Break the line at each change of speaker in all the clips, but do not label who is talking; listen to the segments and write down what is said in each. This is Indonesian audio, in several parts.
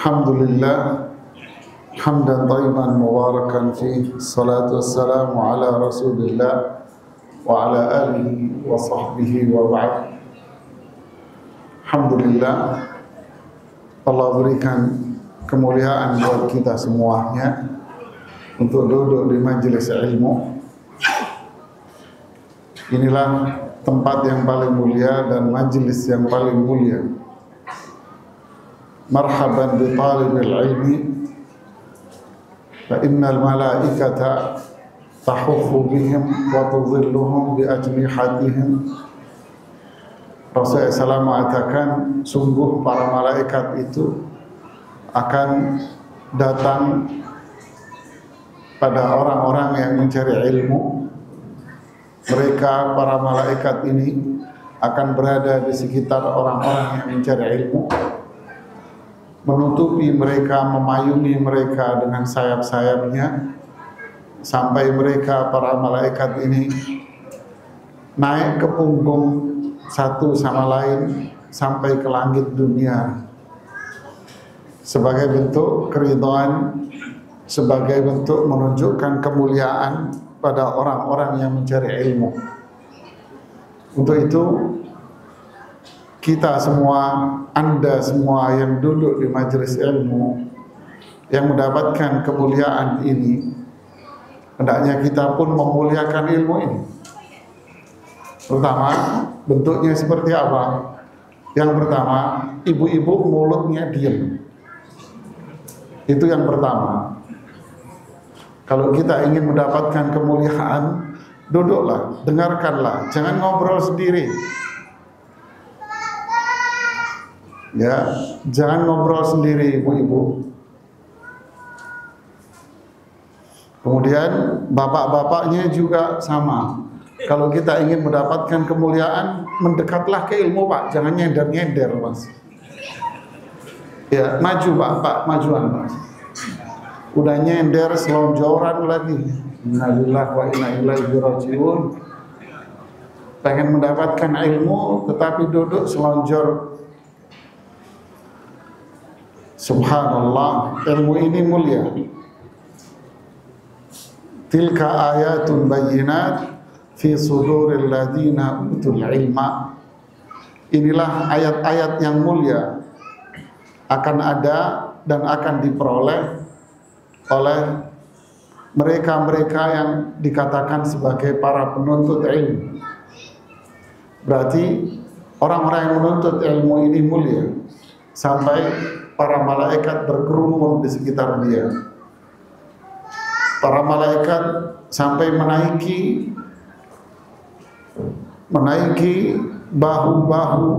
Alhamdulillah hamdan thayyiban mubarakan fi salatu wassalamu ala rasulillah wa ala alihi wa sahbihi wa ba'd. Alhamdulillah Allah berikan kemuliaan buat kita semuanya untuk duduk di majelis ilmu. Inilah tempat yang paling mulia dan majelis yang paling mulia. Marhaban bi talibil ilmi fa innal malaikata tahuffu bihim wa tudhilluhum bi ajnihatihim. Rasulullah SAW mengatakan, sungguh para malaikat itu akan datang pada orang-orang yang mencari ilmu. Mereka, para malaikat ini akan berada di sekitar orang-orang yang mencari ilmu, menutupi mereka, memayungi mereka dengan sayap-sayapnya, sampai mereka, para malaikat ini, naik ke punggung satu sama lain sampai ke langit dunia, sebagai bentuk keridhaan, sebagai bentuk menunjukkan kemuliaan pada orang-orang yang mencari ilmu. Untuk itu kita semua, Anda semua yang duduk di majelis ilmu, yang mendapatkan kemuliaan ini, hendaknya kita pun memuliakan ilmu ini. Pertama, bentuknya seperti apa? Yang pertama, ibu-ibu mulutnya diam. Itu yang pertama. Kalau kita ingin mendapatkan kemuliaan, duduklah, dengarkanlah, jangan ngobrol sendiri. Ya, jangan ngobrol sendiri, ibu-ibu. Kemudian bapak-bapaknya juga sama. Kalau kita ingin mendapatkan kemuliaan, mendekatlah ke ilmu, Pak. Jangan nyender-nyender, Mas. Ya, maju, Pak, majuan, Mas. Udah nyender, selonjoran lagi. Innalillahi wa inna ilaihi raji'un. Pengen mendapatkan ilmu, tetapi duduk selonjor. Subhanallah, ilmu ini mulia. Tilka ayatun bayyinat fi suduril ladina utul ilma. Inilah ayat-ayat yang mulia, akan ada dan akan diperoleh oleh mereka-mereka yang dikatakan sebagai para penuntut ilmu. Berarti orang-orang yang menuntut ilmu ini mulia, sampai para malaikat berkerumun di sekitar dia. Para malaikat sampai menaiki bahu-bahu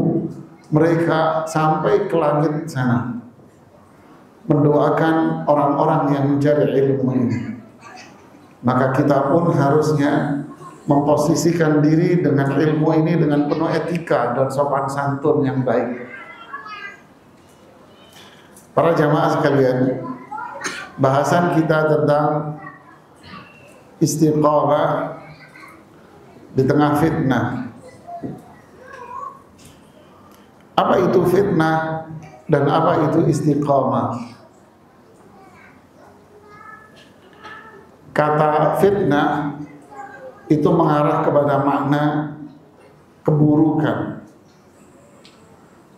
mereka sampai ke langit sana, mendoakan orang-orang yang mencari ilmu ini. Maka kita pun harusnya memposisikan diri dengan ilmu ini dengan penuh etika dan sopan santun yang baik. Para jamaah sekalian, bahasan kita tentang istiqamah di tengah fitnah. Apa itu fitnah dan apa itu istiqamah? Kata fitnah itu mengarah kepada makna keburukan.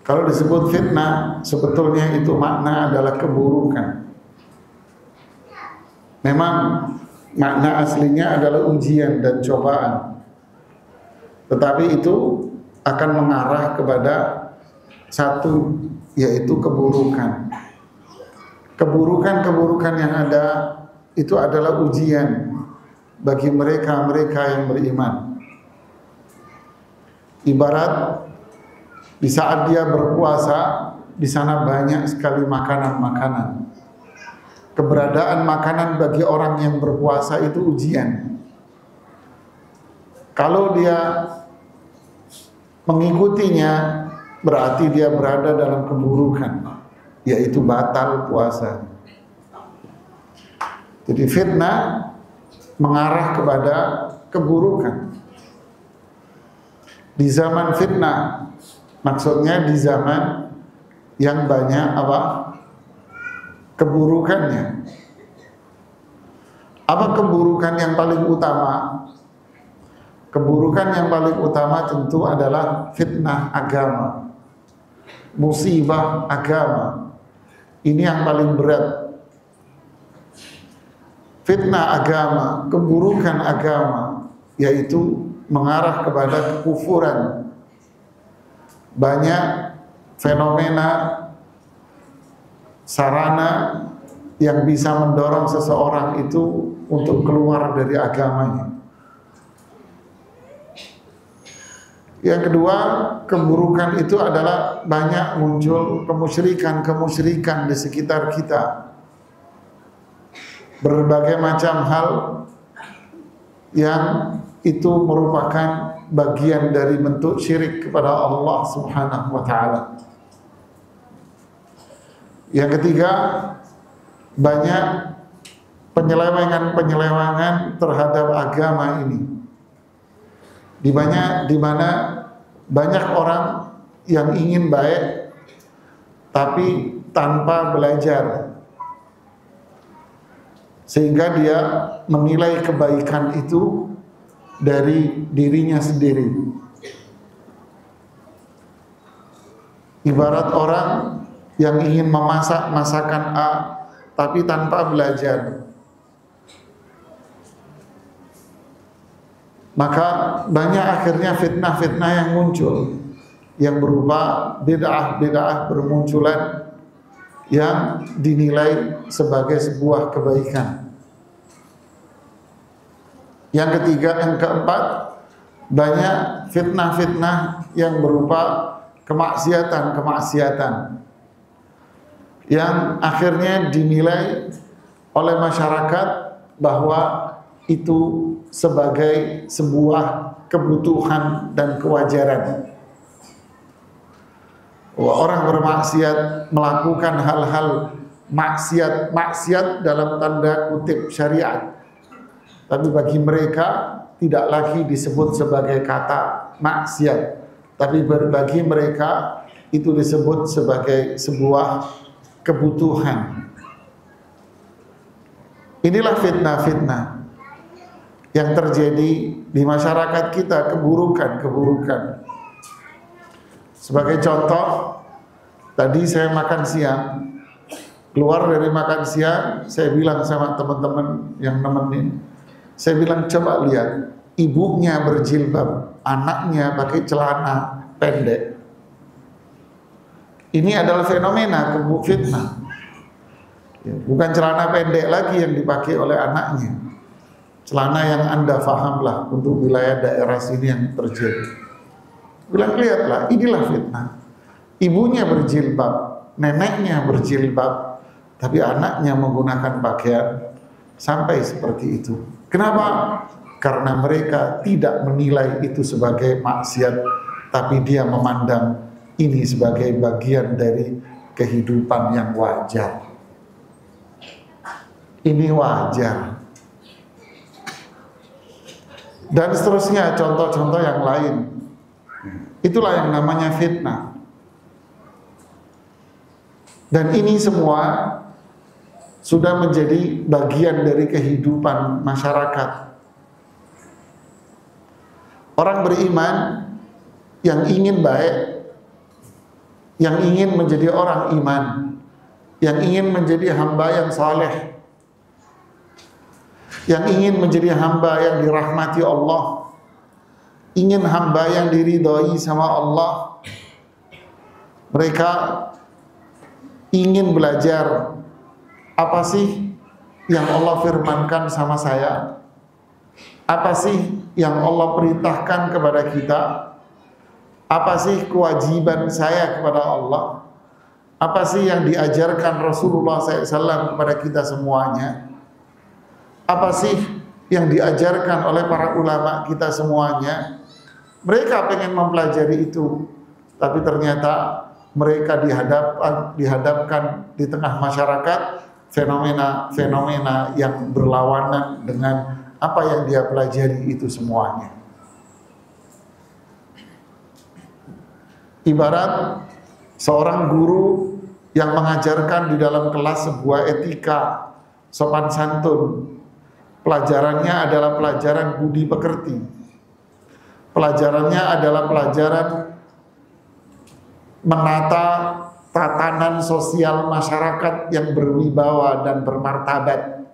Kalau disebut fitnah, sebetulnya itu makna adalah keburukan. Memang makna aslinya adalah ujian dan cobaan, tetapi itu akan mengarah kepada satu, yaitu keburukan. Keburukan-keburukan yang ada itu adalah ujian bagi mereka-mereka yang beriman. Ibarat di saat dia berpuasa, di sana banyak sekali makanan-makanan. Keberadaan makanan bagi orang yang berpuasa itu ujian. Kalau dia mengikutinya, berarti dia berada dalam keburukan, yaitu batal puasa. Jadi fitnah mengarah kepada keburukan. Di zaman fitnah, maksudnya di zaman yang banyak apa? keburukannya. Apa keburukan yang paling utama? Keburukan yang paling utama tentu adalah fitnah agama, musibah agama. Ini yang paling berat. Fitnah agama, keburukan agama, yaitu mengarah kepada kekufuran. Banyak fenomena sarana yang bisa mendorong seseorang itu untuk keluar dari agamanya. Yang kedua, keburukan itu adalah banyak muncul kemusyrikan di sekitar kita. Berbagai macam hal yang itu merupakan bagian dari bentuk syirik kepada Allah Subhanahu wa ta'ala. Yang ketiga, banyak penyelewengan terhadap agama ini. Di mana banyak orang yang ingin baik tapi tanpa belajar, sehingga dia menilai kebaikan itu dari dirinya sendiri. Ibarat orang yang ingin memasak masakan A tapi tanpa belajar, maka banyak akhirnya fitnah-fitnah yang muncul, yang berupa bid'ah-bid'ah bermunculan yang dinilai sebagai sebuah kebaikan. Yang ketiga, yang keempat, banyak fitnah-fitnah yang berupa kemaksiatan yang akhirnya dinilai oleh masyarakat bahwa itu sebagai sebuah kebutuhan dan kewajaran. Orang bermaksiat melakukan hal-hal maksiat dalam tanda kutip syariat, tapi bagi mereka tidak lagi disebut sebagai kata maksiat, tapi bagi mereka itu disebut sebagai sebuah kebutuhan. Inilah fitnah-fitnah yang terjadi di masyarakat kita, keburukan. Sebagai contoh, tadi saya makan siang, keluar dari makan siang, saya bilang sama teman-teman yang nemenin, saya bilang, coba lihat, ibunya berjilbab, anaknya pakai celana pendek. Ini adalah fenomena fitnah. Bukan celana pendek lagi yang dipakai oleh anaknya, celana yang Anda fahamlah untuk wilayah daerah sini yang terjadi. Bilang, lihatlah, inilah fitnah. Ibunya berjilbab, neneknya berjilbab, tapi anaknya menggunakan pakaian sampai seperti itu. Kenapa? Karena mereka tidak menilai itu sebagai maksiat, tapi dia memandang ini sebagai bagian dari kehidupan yang wajar. Ini wajar. Dan seterusnya, contoh-contoh yang lain. Itulah yang namanya fitnah. Dan ini semua sudah menjadi bagian dari kehidupan masyarakat. Orang beriman yang ingin baik, yang ingin menjadi orang iman, yang ingin menjadi hamba yang saleh, yang ingin menjadi hamba yang dirahmati Allah, ingin hamba yang diridhoi sama Allah. Mereka ingin belajar, apa sih yang Allah firmankan sama saya? Apa sih yang Allah perintahkan kepada kita? Apa sih kewajiban saya kepada Allah? Apa sih yang diajarkan Rasulullah SAW kepada kita semuanya? Apa sih yang diajarkan oleh para ulama kita semuanya? Mereka pengen mempelajari itu, tapi ternyata mereka dihadapkan di tengah masyarakat fenomena-fenomena yang berlawanan dengan apa yang dia pelajari itu semuanya. Ibarat seorang guru yang mengajarkan di dalam kelas sebuah etika sopan santun. Pelajarannya adalah pelajaran budi pekerti. Pelajarannya adalah pelajaran menata tatanan sosial masyarakat yang berwibawa dan bermartabat.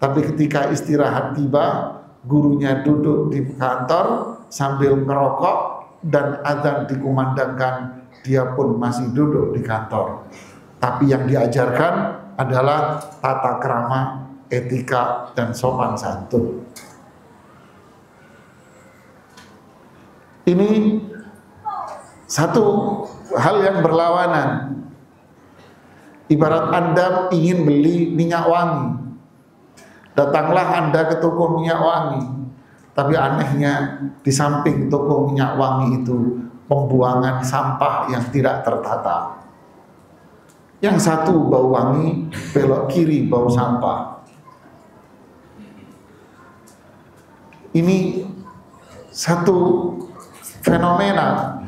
Tapi ketika istirahat tiba, gurunya duduk di kantor sambil merokok dan azan dikumandangkan, dia pun masih duduk di kantor. Tapi yang diajarkan adalah tata krama, etika, dan sopan santun. Ini satu hal yang berlawanan. Ibarat Anda ingin beli minyak wangi, datanglah Anda ke toko minyak wangi, tapi anehnya di samping toko minyak wangi itu pembuangan sampah yang tidak tertata. Yang satu bau wangi, belok kiri bau sampah. Ini satu fenomena.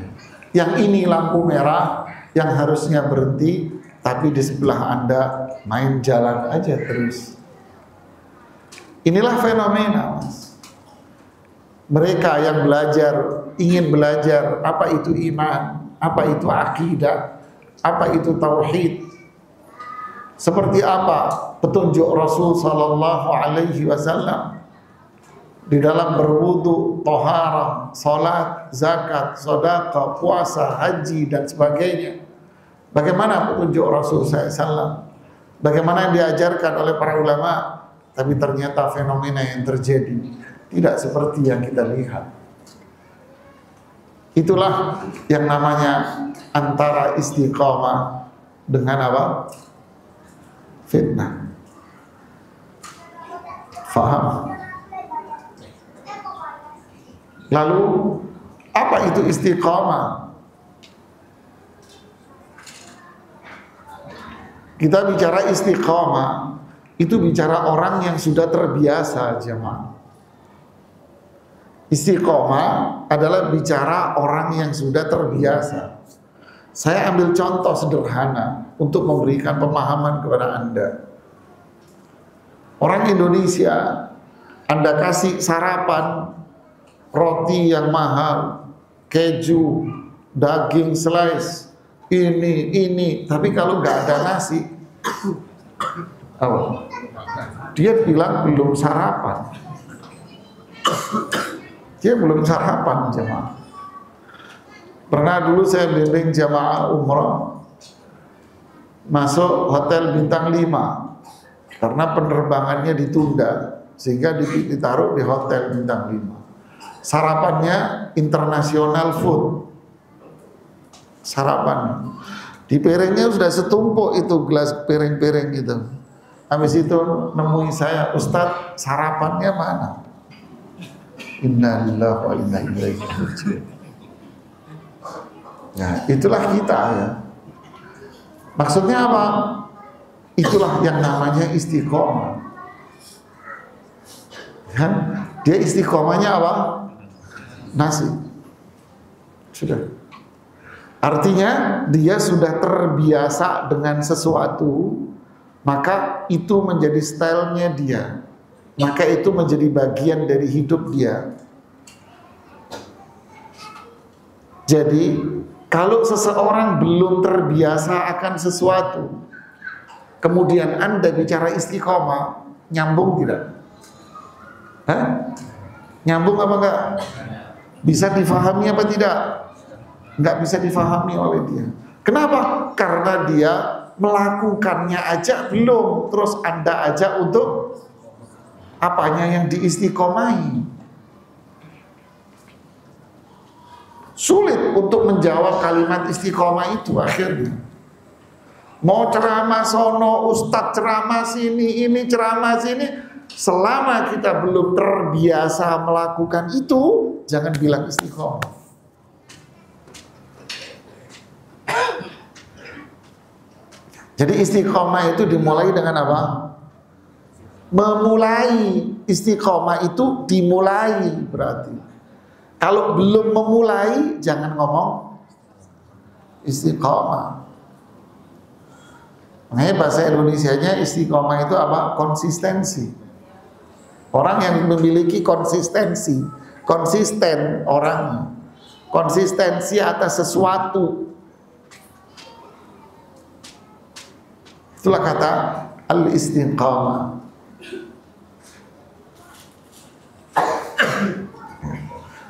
Yang ini lampu merah yang harusnya berhenti, tapi di sebelah Anda main jalan aja terus. Inilah fenomena, Mas. Mereka yang belajar, ingin belajar apa itu iman, apa itu akidah, apa itu tauhid, seperti apa petunjuk Rasul sallallahu alaihi wasallam di dalam berwudu, toharah, salat, zakat, sedekah, puasa, haji dan sebagainya. Bagaimana petunjuk Rasul SAW? Bagaimana yang diajarkan oleh para ulama? Tapi ternyata fenomena yang terjadi tidak seperti yang kita lihat. Itulah yang namanya antara istiqamah dengan apa? Fitnah. Faham? Lalu apa itu istiqamah? Kita bicara istiqamah, itu bicara orang yang sudah terbiasa, jemaah. Istiqamah adalah bicara orang yang sudah terbiasa. Saya ambil contoh sederhana untuk memberikan pemahaman kepada Anda. Orang Indonesia, Anda kasih sarapan roti yang mahal, keju, daging slice, ini, tapi kalau nggak ada nasi, dia bilang belum sarapan. Dia belum sarapan, jemaah. Pernah dulu saya bimbing jamaah umrah masuk hotel bintang 5 karena penerbangannya ditunda sehingga ditaruh di hotel bintang 5. Sarapannya internasional food. Sarapan. Di piringnya sudah setumpuk itu gelas piring-piring gitu. Habis itu nemui saya, Ustadz, sarapannya mana? Innalillahi wa inna ilaihi raji'un. Ya, itulah kita ya. Maksudnya apa? Itulah yang namanya istiqomah. Ya, dia istiqomahnya apa? Nasi. Sudah. Artinya dia sudah terbiasa dengan sesuatu, maka itu menjadi stylenya dia. Maka itu menjadi bagian dari hidup dia. Jadi kalau seseorang belum terbiasa akan sesuatu, kemudian Anda bicara istiqomah, nyambung tidak? Hah? Nyambung apa enggak? Bisa difahami apa tidak? Enggak bisa difahami oleh dia. Kenapa? Karena dia melakukannya aja belum, terus Anda ajak untuk apanya yang diistiqomahi. Sulit untuk menjawab kalimat istiqomah itu akhirnya. Mau ceramah sono, ustadz ceramah sini, ini ceramah sini, selama kita belum terbiasa melakukan itu, jangan bilang istiqomah. Jadi istiqomah itu dimulai dengan apa? Memulai. Istiqomah itu dimulai berarti. Kalau belum memulai, jangan ngomong istiqomah. Nah, bahasa Indonesianya istiqomah itu apa? Konsistensi. Orang yang memiliki konsistensi, konsisten orangnya, konsistensi atas sesuatu. Itulah kata al-istiqamah.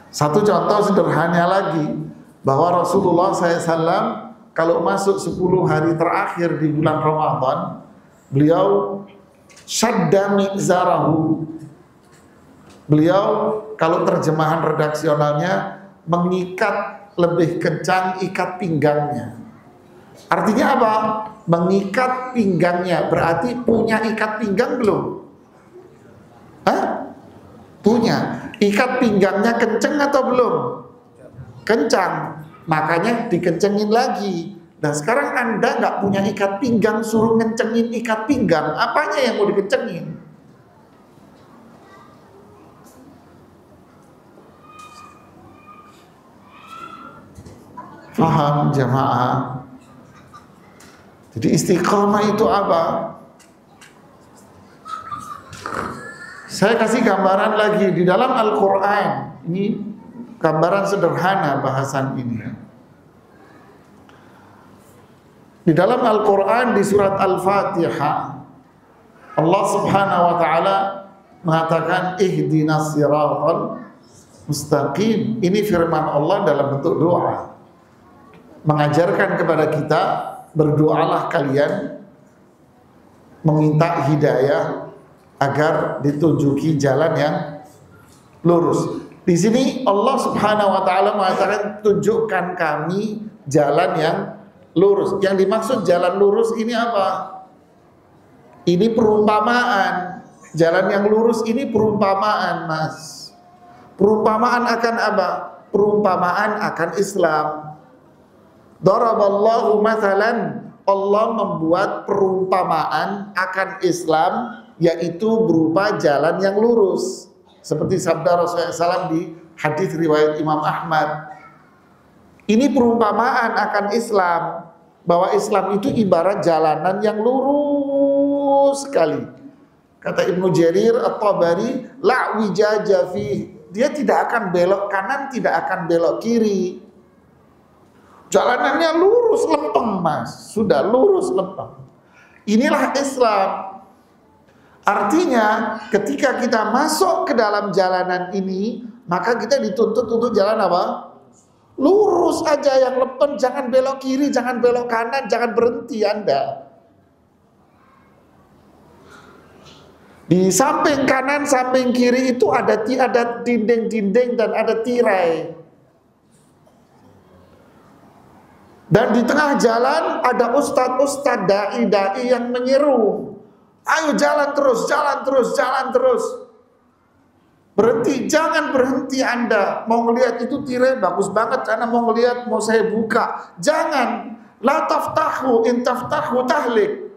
Satu contoh sederhana lagi, bahwa Rasulullah SAW kalau masuk 10 hari terakhir di bulan Ramadan, beliau syadda mi'zarahu. Beliau, kalau terjemahan redaksionalnya, mengikat lebih kencang ikat pinggangnya. Artinya apa? Mengikat pinggangnya, berarti punya ikat pinggang belum? Hah? Punya. Ikat pinggangnya kenceng atau belum? Kencang. Makanya dikencengin lagi. Nah sekarang Anda nggak punya ikat pinggang, suruh ngencengin ikat pinggang, apanya yang mau dikencengin? Paham jamaah? Jadi istiqamah itu apa? Saya kasih gambaran lagi di dalam Al-Quran. Ini gambaran sederhana bahasan ini. Di dalam Al-Quran di surat Al-Fatihah, Allah Subhanahu wa taala mengatakan ihdinas siratal mustaqim. Ini firman Allah dalam bentuk doa. Mengajarkan kepada kita, berdoalah kalian meminta hidayah agar ditunjuki jalan yang lurus. Di sini Allah Subhanahu wa taala mengatakan tunjukkan kami jalan yang lurus. Yang dimaksud jalan lurus ini apa? Ini perumpamaan. Jalan yang lurus ini perumpamaan, Mas. Perumpamaan akan apa? Perumpamaan akan Islam. Daraballahu mathalan, Allah membuat perumpamaan akan Islam, yaitu berupa jalan yang lurus. Seperti sabda Rasulullah SAW di hadis riwayat Imam Ahmad. Ini perumpamaan akan Islam, bahwa Islam itu ibarat jalanan yang lurus sekali. Kata Ibnu Jarir At-Tabari, la wijaja fi, dia tidak akan belok kanan, tidak akan belok kiri. Jalanannya lurus lempeng, Mas. Sudah lurus lempeng. Inilah Islam. Artinya ketika kita masuk ke dalam jalanan ini, maka kita dituntut untuk jalan apa? Lurus aja yang lempeng, jangan belok kiri, jangan belok kanan, jangan berhenti Anda. Di samping kanan, samping kiri itu ada dinding-dinding dan ada tirai. Dan di tengah jalan ada ustadz-ustadz, dai-dai yang menyeru, ayo jalan terus, jalan terus, jalan terus. Berhenti, jangan berhenti Anda. Mau ngelihat itu tirai bagus banget, karena mau ngelihat, mau saya buka. Jangan, la taftahu, in taftahu tahlik.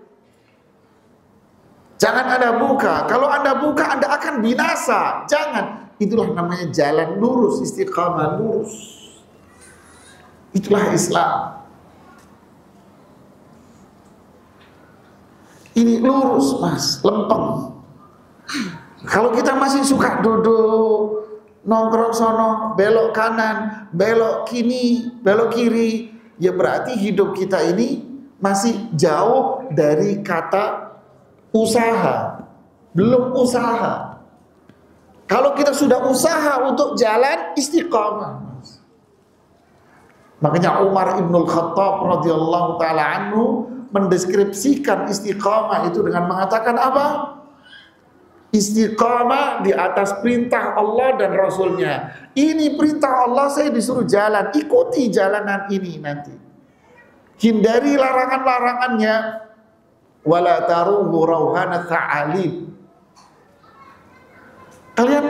Jangan Anda buka. Kalau Anda buka, Anda akan binasa. Jangan. Itulah namanya jalan lurus, istiqamah lurus. Itulah Islam. Ini lurus, Mas, lempeng. Kalau kita masih suka duduk, nongkrong sono, belok kanan, belok kiri, ya berarti hidup kita ini masih jauh dari kata usaha. Belum usaha. Kalau kita sudah usaha untuk jalan, istiqamah. Makanya Umar Ibnul Khattab radhiyallahu ta'ala anhu mendeskripsikan istiqamah itu dengan mengatakan apa? Istiqamah di atas perintah Allah dan Rasulnya. Ini perintah Allah, saya disuruh jalan, ikuti jalanan ini nanti. Hindari larangan-larangannya. Wala taruhu rauhana ta'alim. Kalian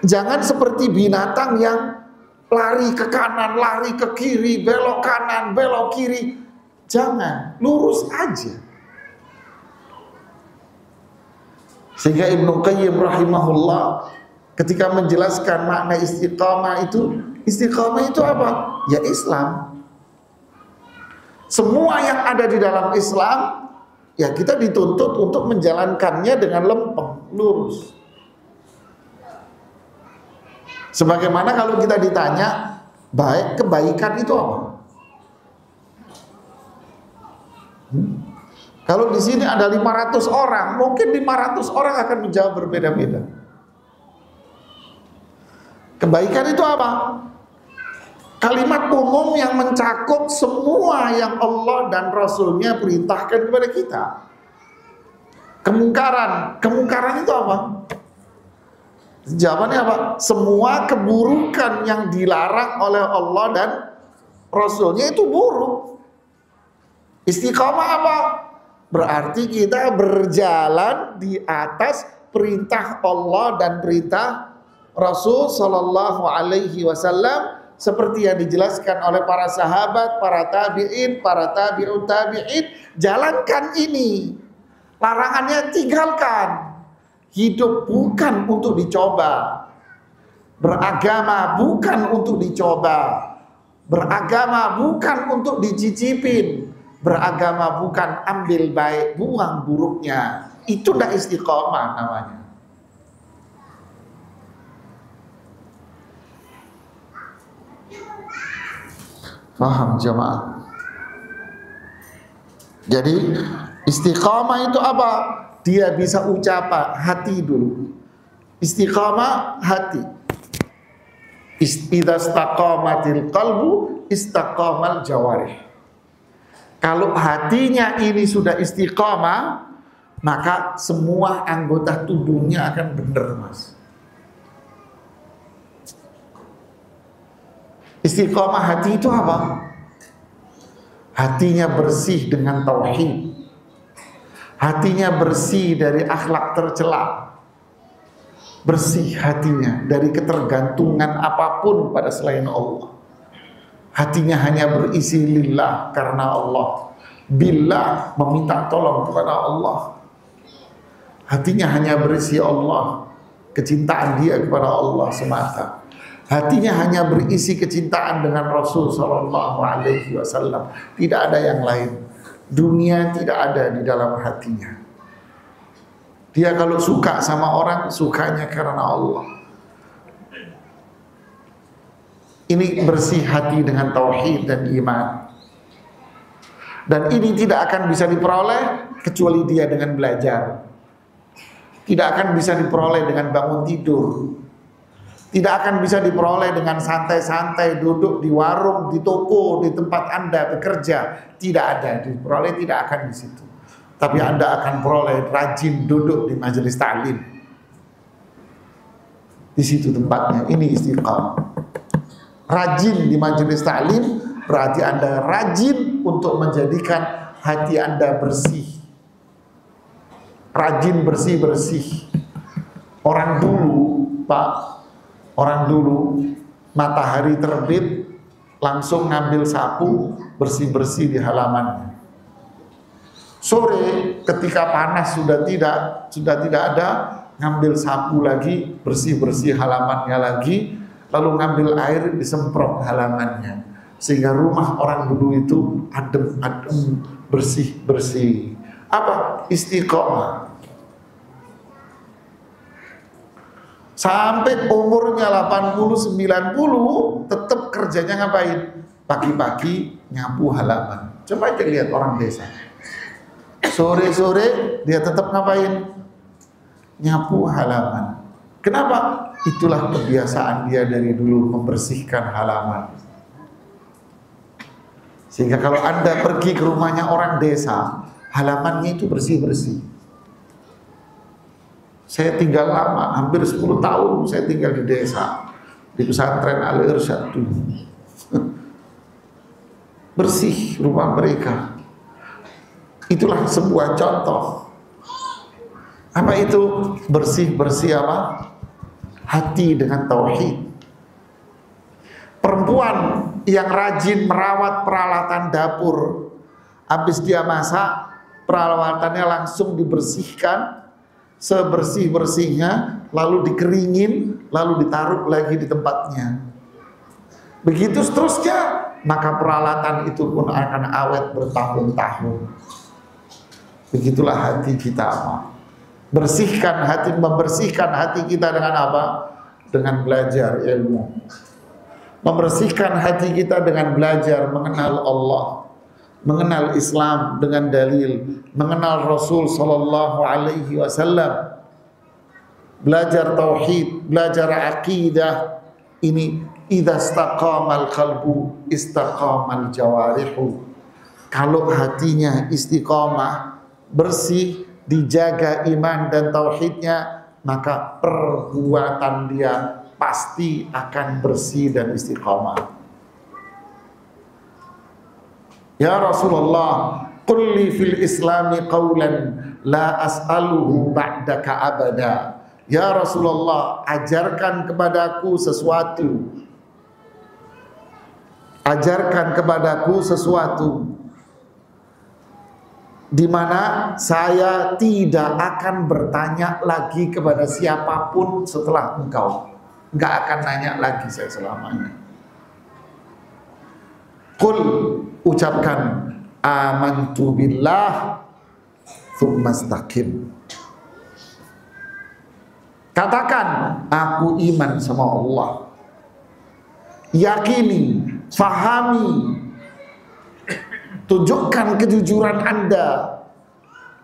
jangan seperti binatang yang lari ke kanan, lari ke kiri, belok kanan, belok kiri. Jangan, lurus aja. Sehingga Ibnu Qayyim rahimahullah ketika menjelaskan makna istiqamah itu apa? Ya Islam. Semua yang ada di dalam Islam ya kita dituntut untuk menjalankannya dengan lempeng, lurus. Sebagaimana kalau kita ditanya, kebaikan itu apa? Kalau di sini ada 500 orang, mungkin 500 orang akan menjawab berbeda-beda. Kebaikan itu apa? Kalimat umum yang mencakup semua yang Allah dan Rasulnya perintahkan kepada kita. Kemungkaran itu apa? Jawabannya apa? Semua keburukan yang dilarang oleh Allah dan Rasulnya itu buruk. Istiqomah apa? Berarti kita berjalan di atas perintah Allah dan perintah Rasul Sallallahu Alaihi Wasallam, seperti yang dijelaskan oleh para sahabat, para tabi'in, para tabi'ut tabi'in. Jalankan ini, larangannya tinggalkan. Hidup bukan untuk dicoba, beragama bukan untuk dicoba, beragama bukan untuk dicicipin, beragama bukan ambil baik, buang buruknya. Itu dah istiqomah namanya. Paham jemaah? Jadi istiqamah itu apa? Dia bisa ucapan hati dulu. Istiqamah hati. Idza istaqamatil qalbu istaqamal jawarih. Kalau hatinya ini sudah istiqamah, maka semua anggota tubuhnya akan benar, Mas. Istiqamah hati itu apa? Hatinya bersih dengan tauhid. Hatinya bersih dari akhlak tercela. Bersih hatinya dari ketergantungan apapun pada selain Allah. Hatinya hanya berisi lillah, karena Allah. Billah, meminta tolong kepada Allah. Hatinya hanya berisi Allah, kecintaan dia kepada Allah semata. Hatinya hanya berisi kecintaan dengan Rasul Sallallahu Alaihi Wasallam. Tidak ada yang lain. Dunia tidak ada di dalam hatinya. Dia kalau suka sama orang, sukanya karena Allah. Ini bersih hati dengan tauhid dan iman. Dan ini tidak akan bisa diperoleh kecuali dia dengan belajar. Tidak akan bisa diperoleh dengan bangun tidur. Tidak akan bisa diperoleh dengan santai-santai duduk di warung, di toko, di tempat Anda bekerja. Tidak ada, diperoleh tidak akan di situ. Tapi Anda akan peroleh rajin duduk di majelis ta'lim. Di situ tempatnya, ini istiqamah. Rajin di majelis ta'lim berarti Anda rajin untuk menjadikan hati Anda bersih. Rajin bersih-bersih. Orang dulu, Pak, orang dulu matahari terbit langsung ngambil sapu bersih-bersih di halamannya. Sore ketika panas sudah tidak ada, ngambil sapu lagi, bersih-bersih halamannya lagi, lalu ngambil air disemprot halamannya, sehingga rumah orang dulu itu adem-adem, bersih-bersih. Apa? Istiqomah. Sampai umurnya 80-90 tetap kerjanya ngapain? Pagi-pagi nyapu halaman. Coba aja lihat orang desa. Sore-sore dia tetap ngapain? Nyapu halaman. Kenapa? Itulah kebiasaan dia dari dulu, membersihkan halaman. Sehingga kalau Anda pergi ke rumahnya orang desa, halamannya itu bersih-bersih. Saya tinggal lama, hampir 10 tahun saya tinggal di desa, di pesantren Al-Irsyad dulu. Bersih rumah mereka. Itulah sebuah contoh. Apa itu? Bersih-bersih apa? Hati dengan tauhid. Perempuan yang rajin merawat peralatan dapur, habis dia masak, peralatannya langsung dibersihkan sebersih-bersihnya, lalu dikeringin, lalu ditaruh lagi di tempatnya. Begitu seterusnya, maka peralatan itu pun akan awet bertahun-tahun. Begitulah hati kita. Bersihkan hati, membersihkan hati kita dengan apa? Dengan belajar ilmu. Membersihkan hati kita dengan belajar mengenal Allah, mengenal Islam dengan dalil, mengenal Rasul sallallahu alaihi wasallam, belajar tauhid, belajar akidah. Ini idza istaqamal qalbu istaqamal jawarihu. Kalau hatinya istiqamah, bersih, dijaga iman dan tauhidnya, maka perbuatan dia pasti akan bersih dan istiqamah. Ya Rasulullah, qul li fil islami qawlan la as'aluhu ba'daka abada. Ya Rasulullah, ajarkan kepadaku sesuatu. Ajarkan kepadaku sesuatu di mana saya tidak akan bertanya lagi kepada siapapun setelah engkau. Enggak akan nanya lagi saya selamanya. Qul, ucapkan amantu billah tsumma istaqim. Katakan aku iman sama Allah. Yakini, fahami, tunjukkan kejujuran Anda,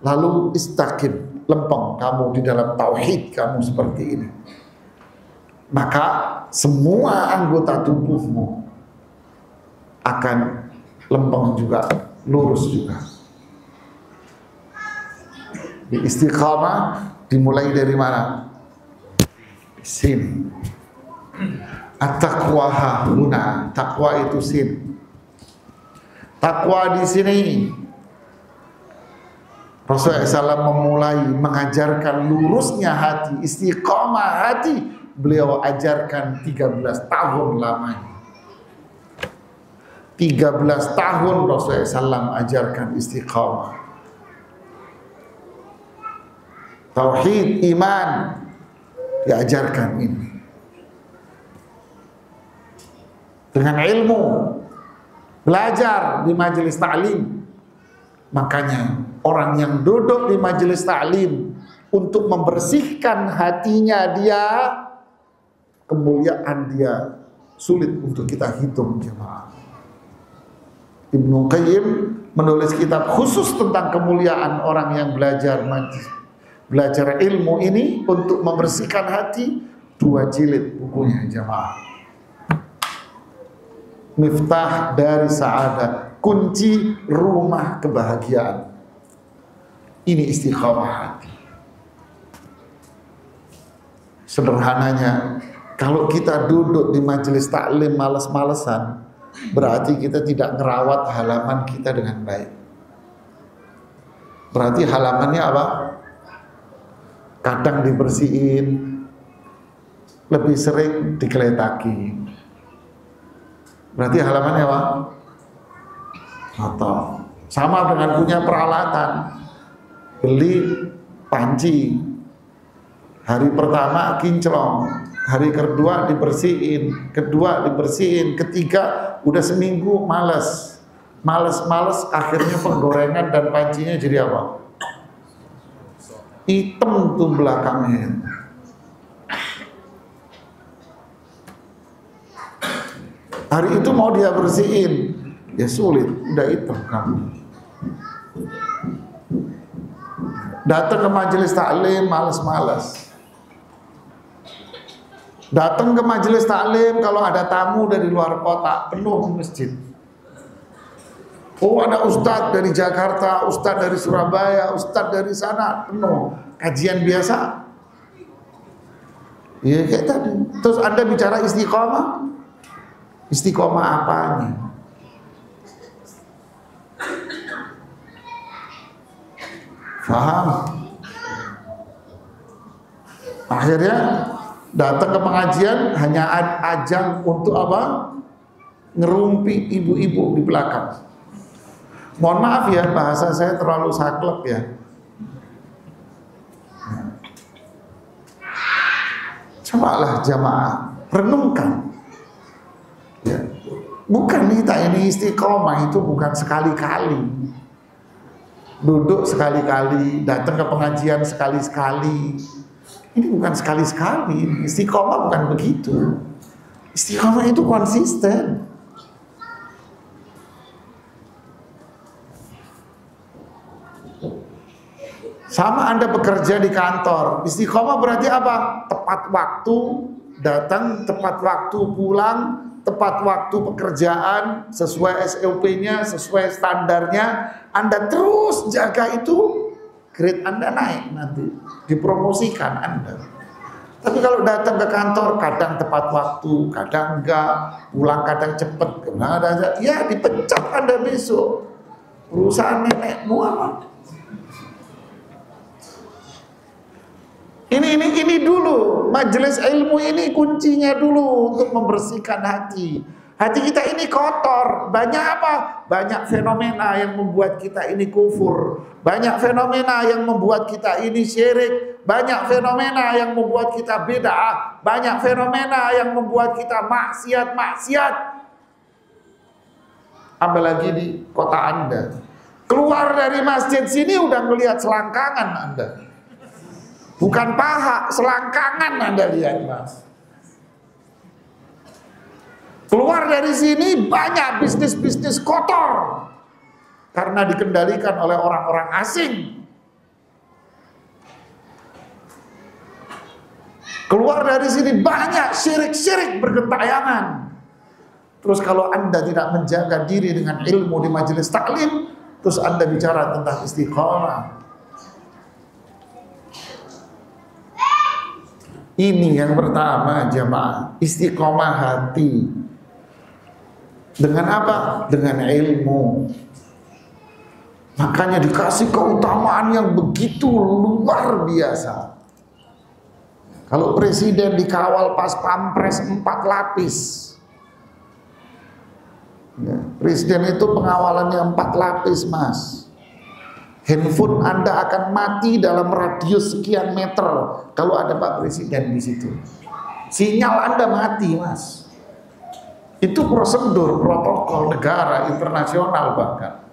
lalu istaqim, lempeng kamu di dalam tauhid kamu seperti ini, maka semua anggota tubuhmu akan lempeng juga, lurus juga. Di istiqamah dimulai dari mana? Sin. At-taqwa hahuna, takwa itu sin. Takwa di sini Rasulullah SAW memulai mengajarkan lurusnya hati, istiqamah hati. Beliau ajarkan 13 tahun lamanya. 13 tahun Rasulullah SAW ajarkan istiqamah. Tauhid, iman diajarkan ini. Dengan ilmu, belajar di majelis ta'lim. Makanya orang yang duduk di majelis ta'lim untuk membersihkan hatinya dia, kemuliaan dia sulit untuk kita hitung, jemaah. Ibnu Qayyim menulis kitab khusus tentang kemuliaan orang yang belajar ilmu ini untuk membersihkan hati, 2 jilid bukunya, jemaah. Miftah dari Sa'adah, kunci rumah kebahagiaan. Ini istiqamah hati. Sederhananya, kalau kita duduk di majelis taklim males-malesan, berarti kita tidak merawat halaman kita dengan baik. Berarti halamannya apa? Kadang dibersihin, lebih sering digeletaki. Berarti halamannya apa? Kotor. Sama dengan punya peralatan. Beli panci, hari pertama kinclong, hari kedua dibersihin, ketiga udah seminggu males, akhirnya penggorengan dan pancinya jadi apa? Hitam tuh belakangnya. Hari itu mau dia bersihin, ya sulit, udah hitam kamu. Datang ke majelis taklim malas-malas. Datang ke majelis taklim kalau ada tamu dari luar kota, penuh masjid. Oh, ada ustadz dari Jakarta, ustadz dari Surabaya, ustadz dari sana, penuh. Kajian biasa. Ya kayak tadi. Terus Anda bicara istiqomah. Istiqomah apanya? Faham? Akhirnya datang ke pengajian hanya ajang untuk apa? Ngerumpi ibu-ibu di belakang. Mohon maaf ya, bahasa saya terlalu saklek ya. Cobalah jamaah renungkan. Ya. Bukan kita ini istiqomah itu bukan sekali-kali. duduk sekali-kali, datang ke pengajian sekali-sekali. Ini bukan sekali-sekali, istiqomah bukan begitu. Istiqomah itu konsisten. Sama Anda bekerja di kantor, istiqomah berarti apa? Tepat waktu datang, tepat waktu pulang, tepat waktu pekerjaan, sesuai SOP-nya, sesuai standarnya. Anda terus jaga itu, grade Anda naik nanti, dipromosikan Anda. Tapi kalau datang ke kantor, kadang tepat waktu, kadang enggak, pulang kadang cepet, ya dipecat Anda besok. Perusahaan nenekmu apa? Ini dulu, majelis ilmu ini kuncinya dulu untuk membersihkan hati. Hati kita ini kotor. Banyak apa? Banyak fenomena yang membuat kita ini kufur. Banyak fenomena yang membuat kita ini syirik. Banyak fenomena yang membuat kita bid'ah. Banyak fenomena yang membuat kita maksiat. Apalagi di kota Anda. Keluar dari masjid sini udah ngelihat selangkangan Anda. Bukan paha, selangkangan Anda lihat, Mas. Keluar dari sini banyak bisnis-bisnis kotor karena dikendalikan oleh orang-orang asing. Keluar dari sini banyak syirik-syirik bergentayangan. Terus kalau Anda tidak menjaga diri dengan ilmu di majelis taklim, terus Anda bicara tentang istiqomah. Ini yang pertama jamaah, istiqomah hati. Dengan apa? Dengan ilmu. Makanya dikasih keutamaan yang begitu luar biasa. Kalau presiden dikawal pas pampres 4 lapis. Ya, presiden itu pengawalannya 4 lapis, Mas. Handphone Anda akan mati dalam radius sekian meter kalau ada Pak Presiden di situ. Sinyal Anda mati, Mas. Itu prosedur, protokol negara internasional bahkan.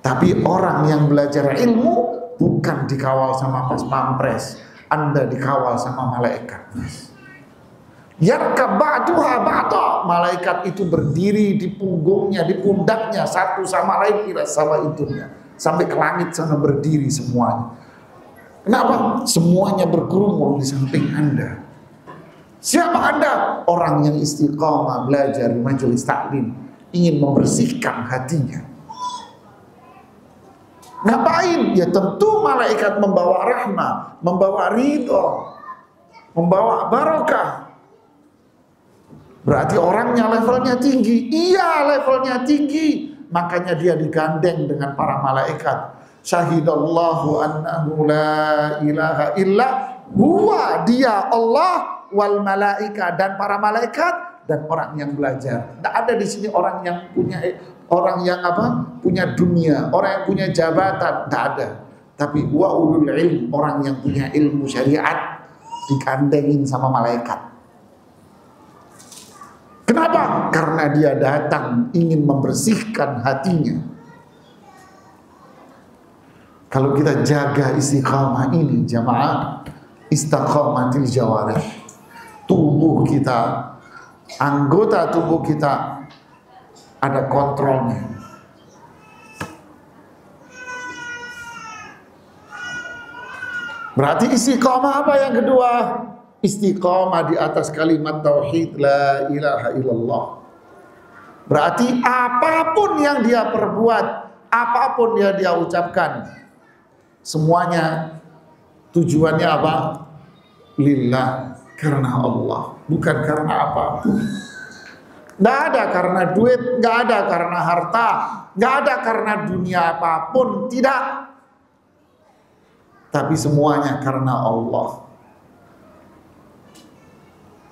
Tapi orang yang belajar ilmu bukan dikawal sama pas pampres, Anda dikawal sama malaikat. Yarkabatuha ba'da, malaikat itu berdiri di punggungnya, di pundaknya, satu sama lain tidak sama itunya, sampai ke langit sana berdiri semuanya. Kenapa? Semuanya berkerumun di samping Anda. Siapa Anda? Orang yang istiqamah belajar di majelis taklim, ingin membersihkan hatinya. Ngapain? Ya tentu malaikat membawa rahmah, membawa ridho, membawa barokah. Berarti orangnya levelnya tinggi. Iya, levelnya tinggi. Makanya dia digandeng dengan para malaikat. Syahidallahu annahu la ilaha illa huwa, dia Allah, wal malaika, dan para malaikat, dan orang yang belajar. Tidak ada di sini orang yang punya punya dunia, orang yang punya jabatan, tidak ada. Tapi wa ulul ilm, orang yang punya ilmu syariat digandengin sama malaikat. Kenapa? Karena dia datang ingin membersihkan hatinya. Kalau kita jaga istiqamah ini jamaah, istiqamatil jawarih, tubuh kita, anggota tubuh kita ada kontrolnya. Berarti istiqamah apa yang kedua? Istiqamah di atas kalimat tauhid la ilaha illallah. Berarti apapun yang dia perbuat, apapun yang dia ucapkan, semuanya tujuannya apa? Lillah, karena Allah, bukan karena apapun. Nggak ada karena duit, nggak ada karena harta, nggak ada karena dunia apapun, tidak. Tapi semuanya karena Allah.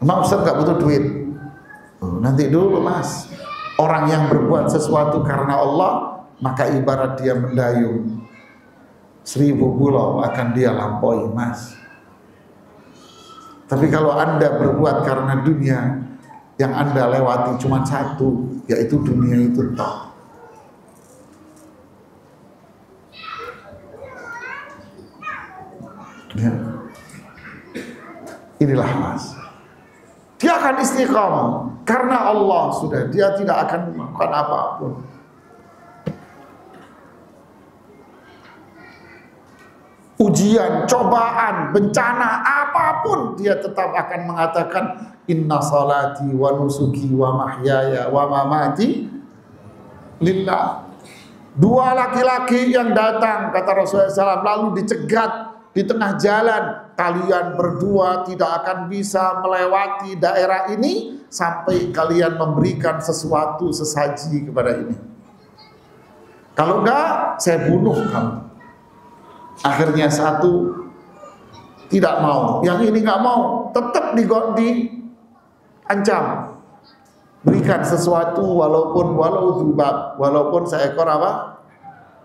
Emang Ustaz nggak butuh duit? Nanti dulu Mas. Orang yang berbuat sesuatu karena Allah, maka ibarat dia mendayung, 1000 pulau akan dia lampaui, Mas. Tapi kalau Anda berbuat karena dunia, yang Anda lewati cuma satu, yaitu dunia itu toh. Ya. Inilah Mas. Dia akan istiqamah karena Allah sudah, dia tidak akan melakukan apapun. Ujian, cobaan, bencana, apapun dia tetap akan mengatakan inna salati wa nusuki wa mahyaya wa mamati lillah. Dua laki-laki yang datang, kata Rasulullah SAW, lalu dicegat di tengah jalan, kalian berdua tidak akan bisa melewati daerah ini sampai kalian memberikan sesuatu sesaji kepada ini. Kalau enggak, saya bunuh kamu. Akhirnya satu tidak mau, yang ini nggak mau, tetap diancam, berikan sesuatu walaupun seekor apa?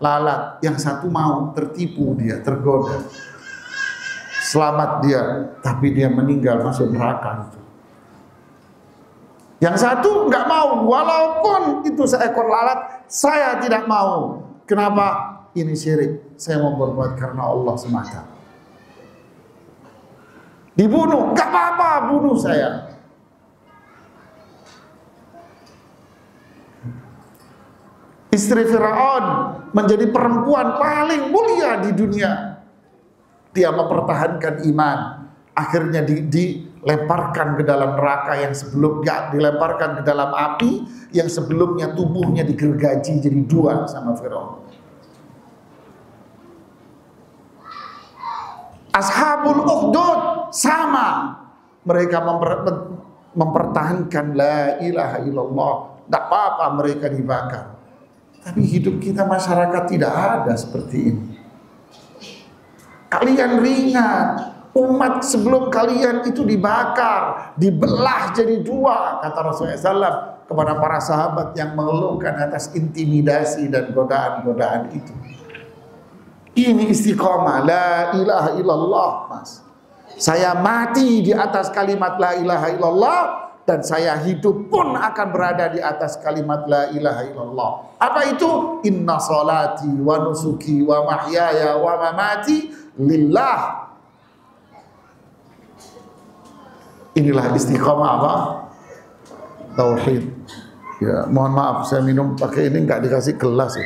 Lalat. Yang satu mau, tertipu dia, tergoda, selamat dia, tapi dia meninggal masuk neraka. Yang satu nggak mau, walaupun itu seekor lalat, saya tidak mau. Kenapa? Ini syirik, saya mau berbuat karena Allah semata. Dibunuh, gak apa-apa, bunuh saya. Istri Firaun menjadi perempuan paling mulia di dunia. Dia mempertahankan iman. Akhirnya dilemparkan ke dalam neraka yang sebelumnya dilemparkan ke dalam api yang sebelumnya tubuhnya digergaji jadi dua sama Firaun. Ashabul Ukhdud sama, mereka mempertahankan la ilaha illallah, tidak apa-apa mereka dibakar. Tapi hidup kita masyarakat tidak ada seperti ini. Kalian ringan, umat sebelum kalian itu dibakar, dibelah jadi dua, kata Rasulullah SAW kepada para sahabat yang mengeluhkan atas intimidasi dan godaan-godaan itu. Ini istiqomah, la ilaha illallah, Mas. Saya mati di atas kalimat la ilaha illallah, dan saya hidup pun akan berada di atas kalimat la ilaha illallah. Apa itu? Inna salati wa nusuki wa mahyaya wa mamati lillah. Inilah istiqomah apa? Tauhid. Ya, mohon maaf saya minum pakai ini nggak dikasih gelas ya.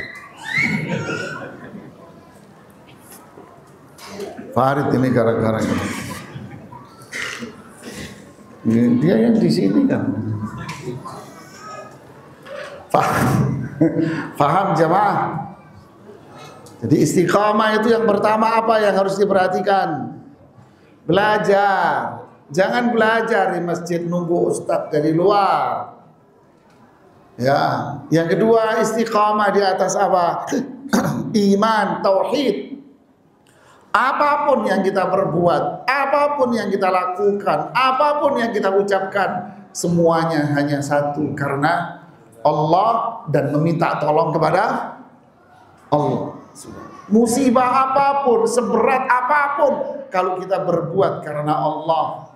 Farid ini gara-gara ini. Dia yang di sini kan. Faham jamaah? Jadi istiqamah itu yang pertama apa yang harus diperhatikan? Belajar. Jangan belajar di masjid nunggu ustadz dari luar. Ya, yang kedua istiqamah di atas apa? Iman, tauhid. Apapun yang kita perbuat, apapun yang kita lakukan, apapun yang kita ucapkan, semuanya hanya satu, karena Allah dan meminta tolong kepada Allah. Musibah apapun, seberat apapun, kalau kita berbuat karena Allah,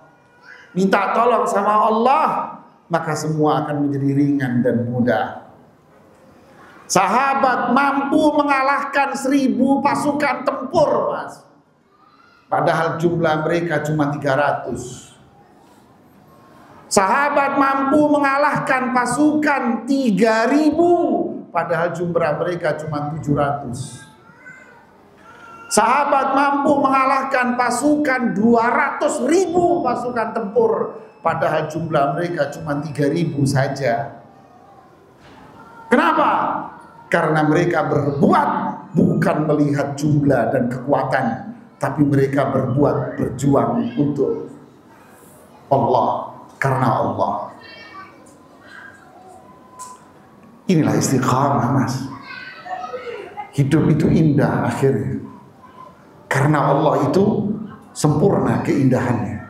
minta tolong sama Allah, maka semua akan menjadi ringan dan mudah. Sahabat mampu mengalahkan 1000 pasukan tempur, Mas. Padahal jumlah mereka cuma 300. Sahabat mampu mengalahkan pasukan 3000, padahal jumlah mereka cuma 700. Sahabat mampu mengalahkan pasukan 200.000 pasukan tempur, padahal jumlah mereka cuma 3000 saja. Kenapa? Karena mereka berbuat bukan melihat jumlah dan kekuatan, tapi mereka berjuang untuk Allah, karena Allah. Inilah istiqamah, Mas. Hidup itu indah akhirnya, karena Allah itu sempurna keindahannya.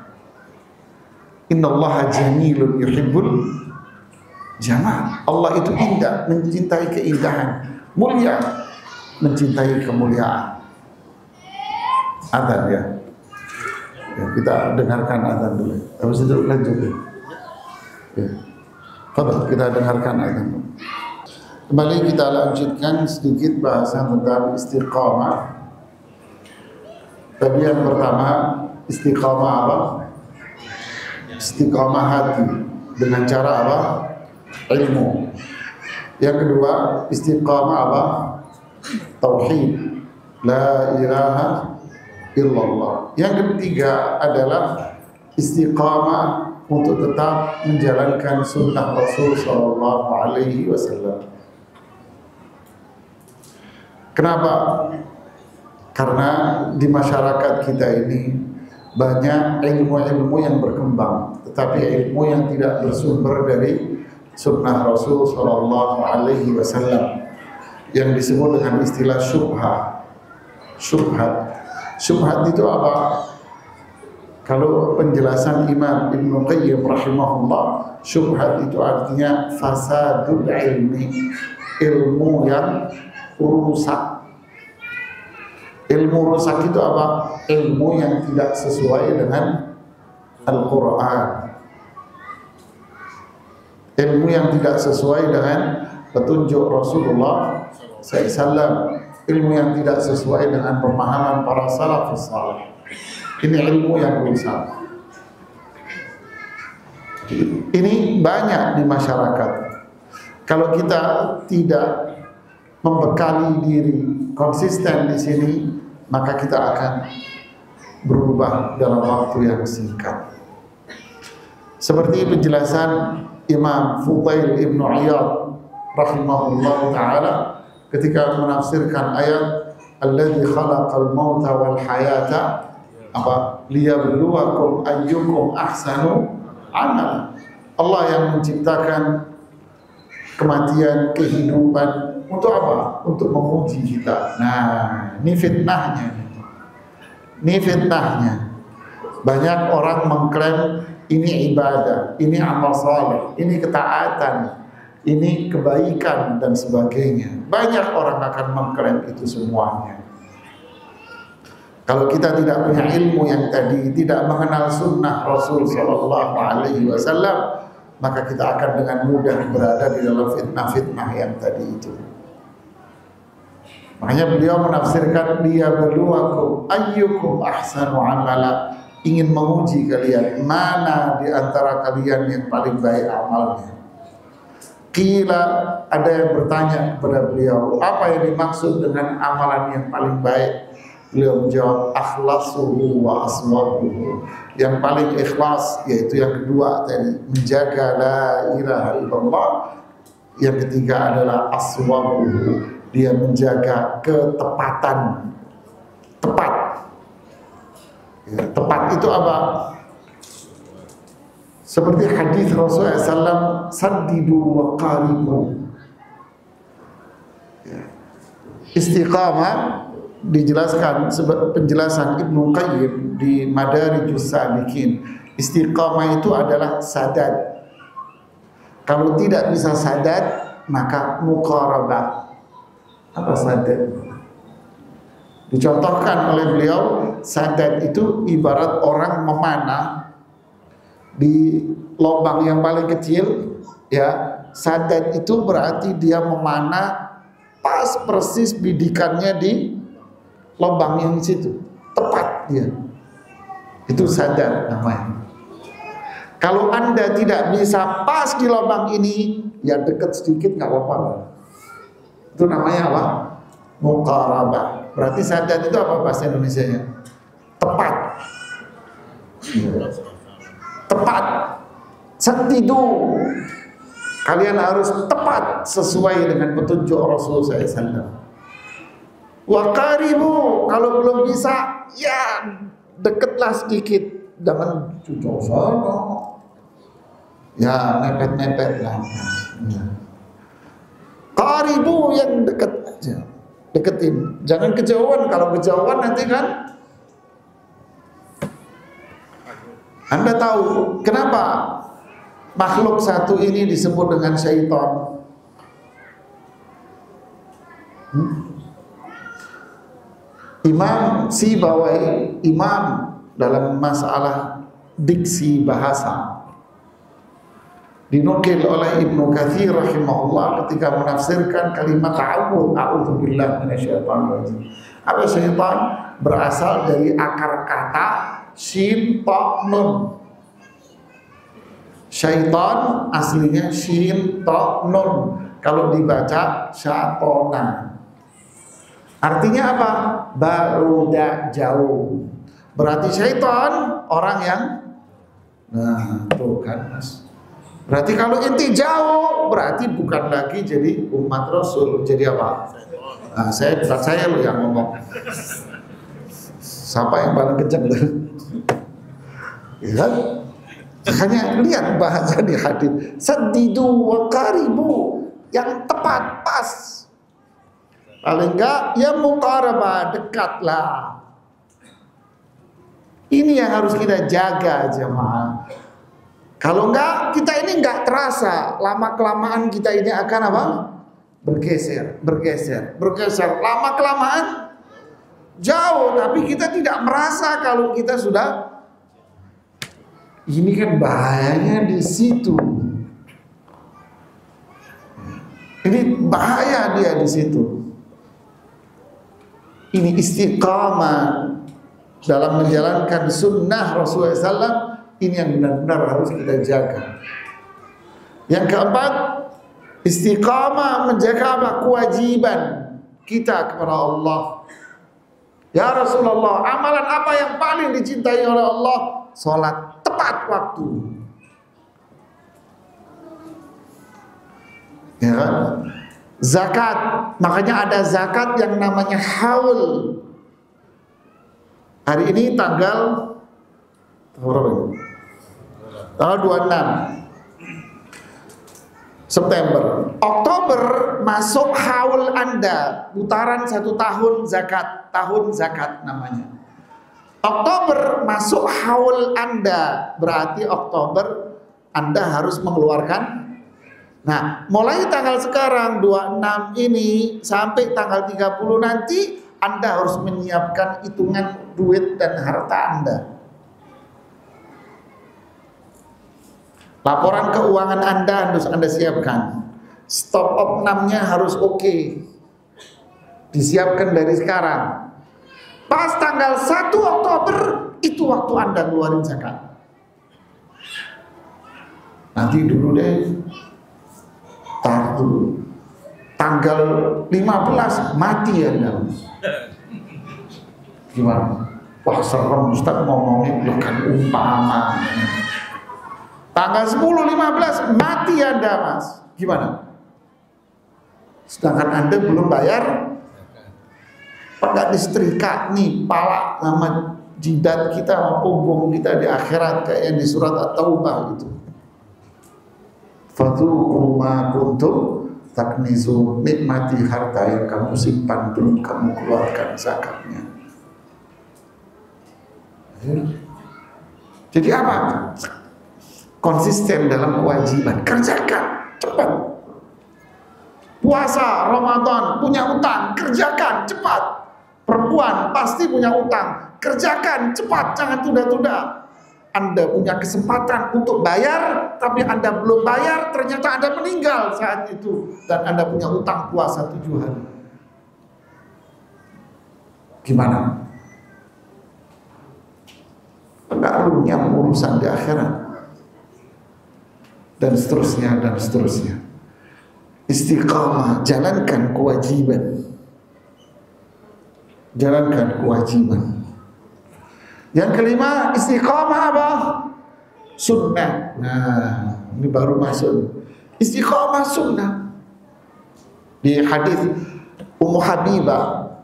Innallaha jamilun yuhibbul jamal. Allah itu indah, mencintai keindahan, mulia, mencintai kemuliaan. Adzan ya. Kita dengarkan adzan dulu. Habis itu lanjut ya. Fadhil, kita dengarkan adzan dulu. Kembali kita lanjutkan sedikit bahasan tentang istiqamah. Tadi yang pertama istiqamah apa? Istiqamah hati dengan cara apa? Ilmu. Yang kedua istiqamah apa? Tauhid, la ilaha illallah. Yang ketiga adalah istiqamah untuk tetap menjalankan sunnah Rasul Sallallahu Alaihi Wasallam. Kenapa? Karena di masyarakat kita ini banyak ilmu-ilmu yang berkembang, tetapi ilmu yang tidak bersumber dari sunnah Rasul Sallallahu Alaihi Wasallam, yang disebut dengan istilah syubhat. Syubhat itu apa? Kalau penjelasan Imam Ibnu Qayyim rahimahullah, syubhat itu artinya fasadul ilmi, ilmu yang rusak. Ilmu rusak itu apa? Ilmu yang tidak sesuai dengan Al-Quran, ilmu yang tidak sesuai dengan petunjuk Rasulullah SAW, ilmu yang tidak sesuai dengan pemahaman para salafus salih. Ini ilmu yang rusak. Ini banyak di masyarakat. Kalau kita tidak membekali diri konsisten di sini, maka kita akan berubah dalam waktu yang singkat. Seperti penjelasan Imam Fudail ibn Iyad rahimahullah ta'ala ketika menafsirkan ayat alladzi khalaqal mauta wal hayata apa liyabluwakum ayyukum ahsanu amala. Allah yang menciptakan kematian, kehidupan untuk apa? Untuk menguji kita. Nah, ini fitnahnya. Ini fitnahnya. Banyak orang mengklaim ini ibadah, ini amal saleh, ini ketaatan, ini kebaikan dan sebagainya. Banyak orang akan mengklaim itu semuanya. Kalau kita tidak punya ilmu yang tadi, tidak mengenal sunnah Rasul Sallallahu Alaihi Wasallam, maka kita akan dengan mudah berada di dalam fitnah-fitnah yang tadi itu. Makanya beliau menafsirkan dia berluakum ayyukum ahsanu amala, ingin menguji kalian mana di antara kalian yang paling baik amalnya. Qila, ada yang bertanya kepada beliau, apa yang dimaksud dengan amalan yang paling baik? Beliau menjawab, akhlasuhu wa aswabuhu, yang paling ikhlas, yaitu yang kedua tadi, menjaga la ilaha illallah. Yang ketiga adalah aswabuhu, dia menjaga ketepatan. Tepat ya, tepat itu apa? Seperti hadis Rasulullah SAW, saddidu wa qaribu ya. Istiqamah dijelaskan penjelasan Ibnu Qayyim di Madarijus Salikin. Istiqamah itu adalah sadad. Kalau tidak bisa sadad, maka muqarabah. Apa sadad? Dicontohkan oleh beliau, sadad itu ibarat orang memanah di lubang yang paling kecil, ya. Sadad itu berarti dia memanah pas persis bidikannya di lubang yang di situ, tepat dia. Itu sadad namanya. Kalau Anda tidak bisa pas di lubang ini, ya dekat sedikit nggak apa-apa. Itu namanya apa? Muqarabah. Berarti sadad itu apa bahasa Indonesianya? Tepat. Tepat. Setidu. Kalian harus tepat sesuai dengan petunjuk Rasulullah SAW. Wa qaribu, kalau belum bisa, ya dekatlah sedikit, jangan jauh sana. Ya mepet-mepet lah. Qaribu, yang dekat aja, deketin, jangan kejauhan. Kalau kejauhan nanti kan Anda tahu kenapa makhluk satu ini disebut dengan syaitan? Imam Sibawai, imam dalam masalah diksi bahasa, dinukil oleh Ibnu Katsir rahimahullah ketika menafsirkan kalimat ta'awudz, a'udzubillah minasyaitonir rajim. Apa syaitan? Berasal dari akar kata shin ta nun. Syaitan aslinya shin ta nun. Kalau dibaca syatona. Artinya apa? Baruda, jauh. Berarti syaitan orang yang, nah tuh kan mas. Berarti kalau inti jauh, berarti bukan lagi jadi umat Rasul. Jadi apa? Nah, saya loh yang ngomong. Siapa yang paling kenceng tuh? Ya kan? Makanya lihat bahasa di hadis. Saddidu wa qaribu, yang tepat, pas. Paling enggak ya muqarabah, dekatlah. Ini yang harus kita jaga jemaah. Kalau enggak, kita ini enggak terasa. Lama-kelamaan kita ini akan apa? Bergeser. Lama-kelamaan jauh, tapi kita tidak merasa kalau kita sudah. Ini kan bahayanya di situ. Ini bahaya dia di situ. Ini istiqamah dalam menjalankan sunnah Rasulullah SAW. Ini yang benar-benar harus kita jaga. Yang keempat, istiqamah menjaga apa? Kewajiban kita kepada Allah. Ya Rasulullah, amalan apa yang paling dicintai oleh Allah? Salat tepat waktu. Ya, zakat, makanya ada zakat yang namanya haul. Hari ini tanggal berapa ini? Tanggal 26 September. Oktober masuk haul Anda, putaran 1 tahun zakat, tahun zakat namanya. Oktober masuk haul Anda, berarti Oktober Anda harus mengeluarkan. Nah, mulai tanggal sekarang 26 ini sampai tanggal 30 nanti Anda harus menyiapkan hitungan duit dan harta Anda. Laporan keuangan Anda harus Anda siapkan. Stop opnamnya harus oke. Disiapkan dari sekarang. Pas tanggal 1 Oktober itu waktu Anda keluarin zakat. Nanti dulu deh. Tar dulu. Tanggal 15 mati Anda. Gimana? Wah serem Ustaz ngomongin bukan umpama. Tanggal 10-15 mati Anda mas. Gimana? Sedangkan Anda belum bayar. Enggak disetrika nih pala sama jidat kita sama punggung kita di akhirat kayak yang di surat At-Taubah gitu. Fadzuqu ma kuntum taknizu, nikmati harta yang kamu simpan belum kamu keluarkan zakatnya. Jadi apa? Konsisten dalam kewajiban, kerjakan cepat. Puasa Ramadan punya utang, kerjakan cepat. Perempuan pasti punya utang, kerjakan cepat, jangan tunda-tunda. Anda punya kesempatan untuk bayar, tapi Anda belum bayar, ternyata Anda meninggal saat itu, dan Anda punya utang puasa 7 hari. Gimana? Pengaruhnya urusan di akhirat. Dan seterusnya, dan seterusnya. Istiqamah, jalankan kewajiban. Jalankan kewajiban. Yang kelima, istiqamah apa? Sunnah. Nah, ini baru masuk. Istiqamah sunnah. Di hadis Ummu Habibah,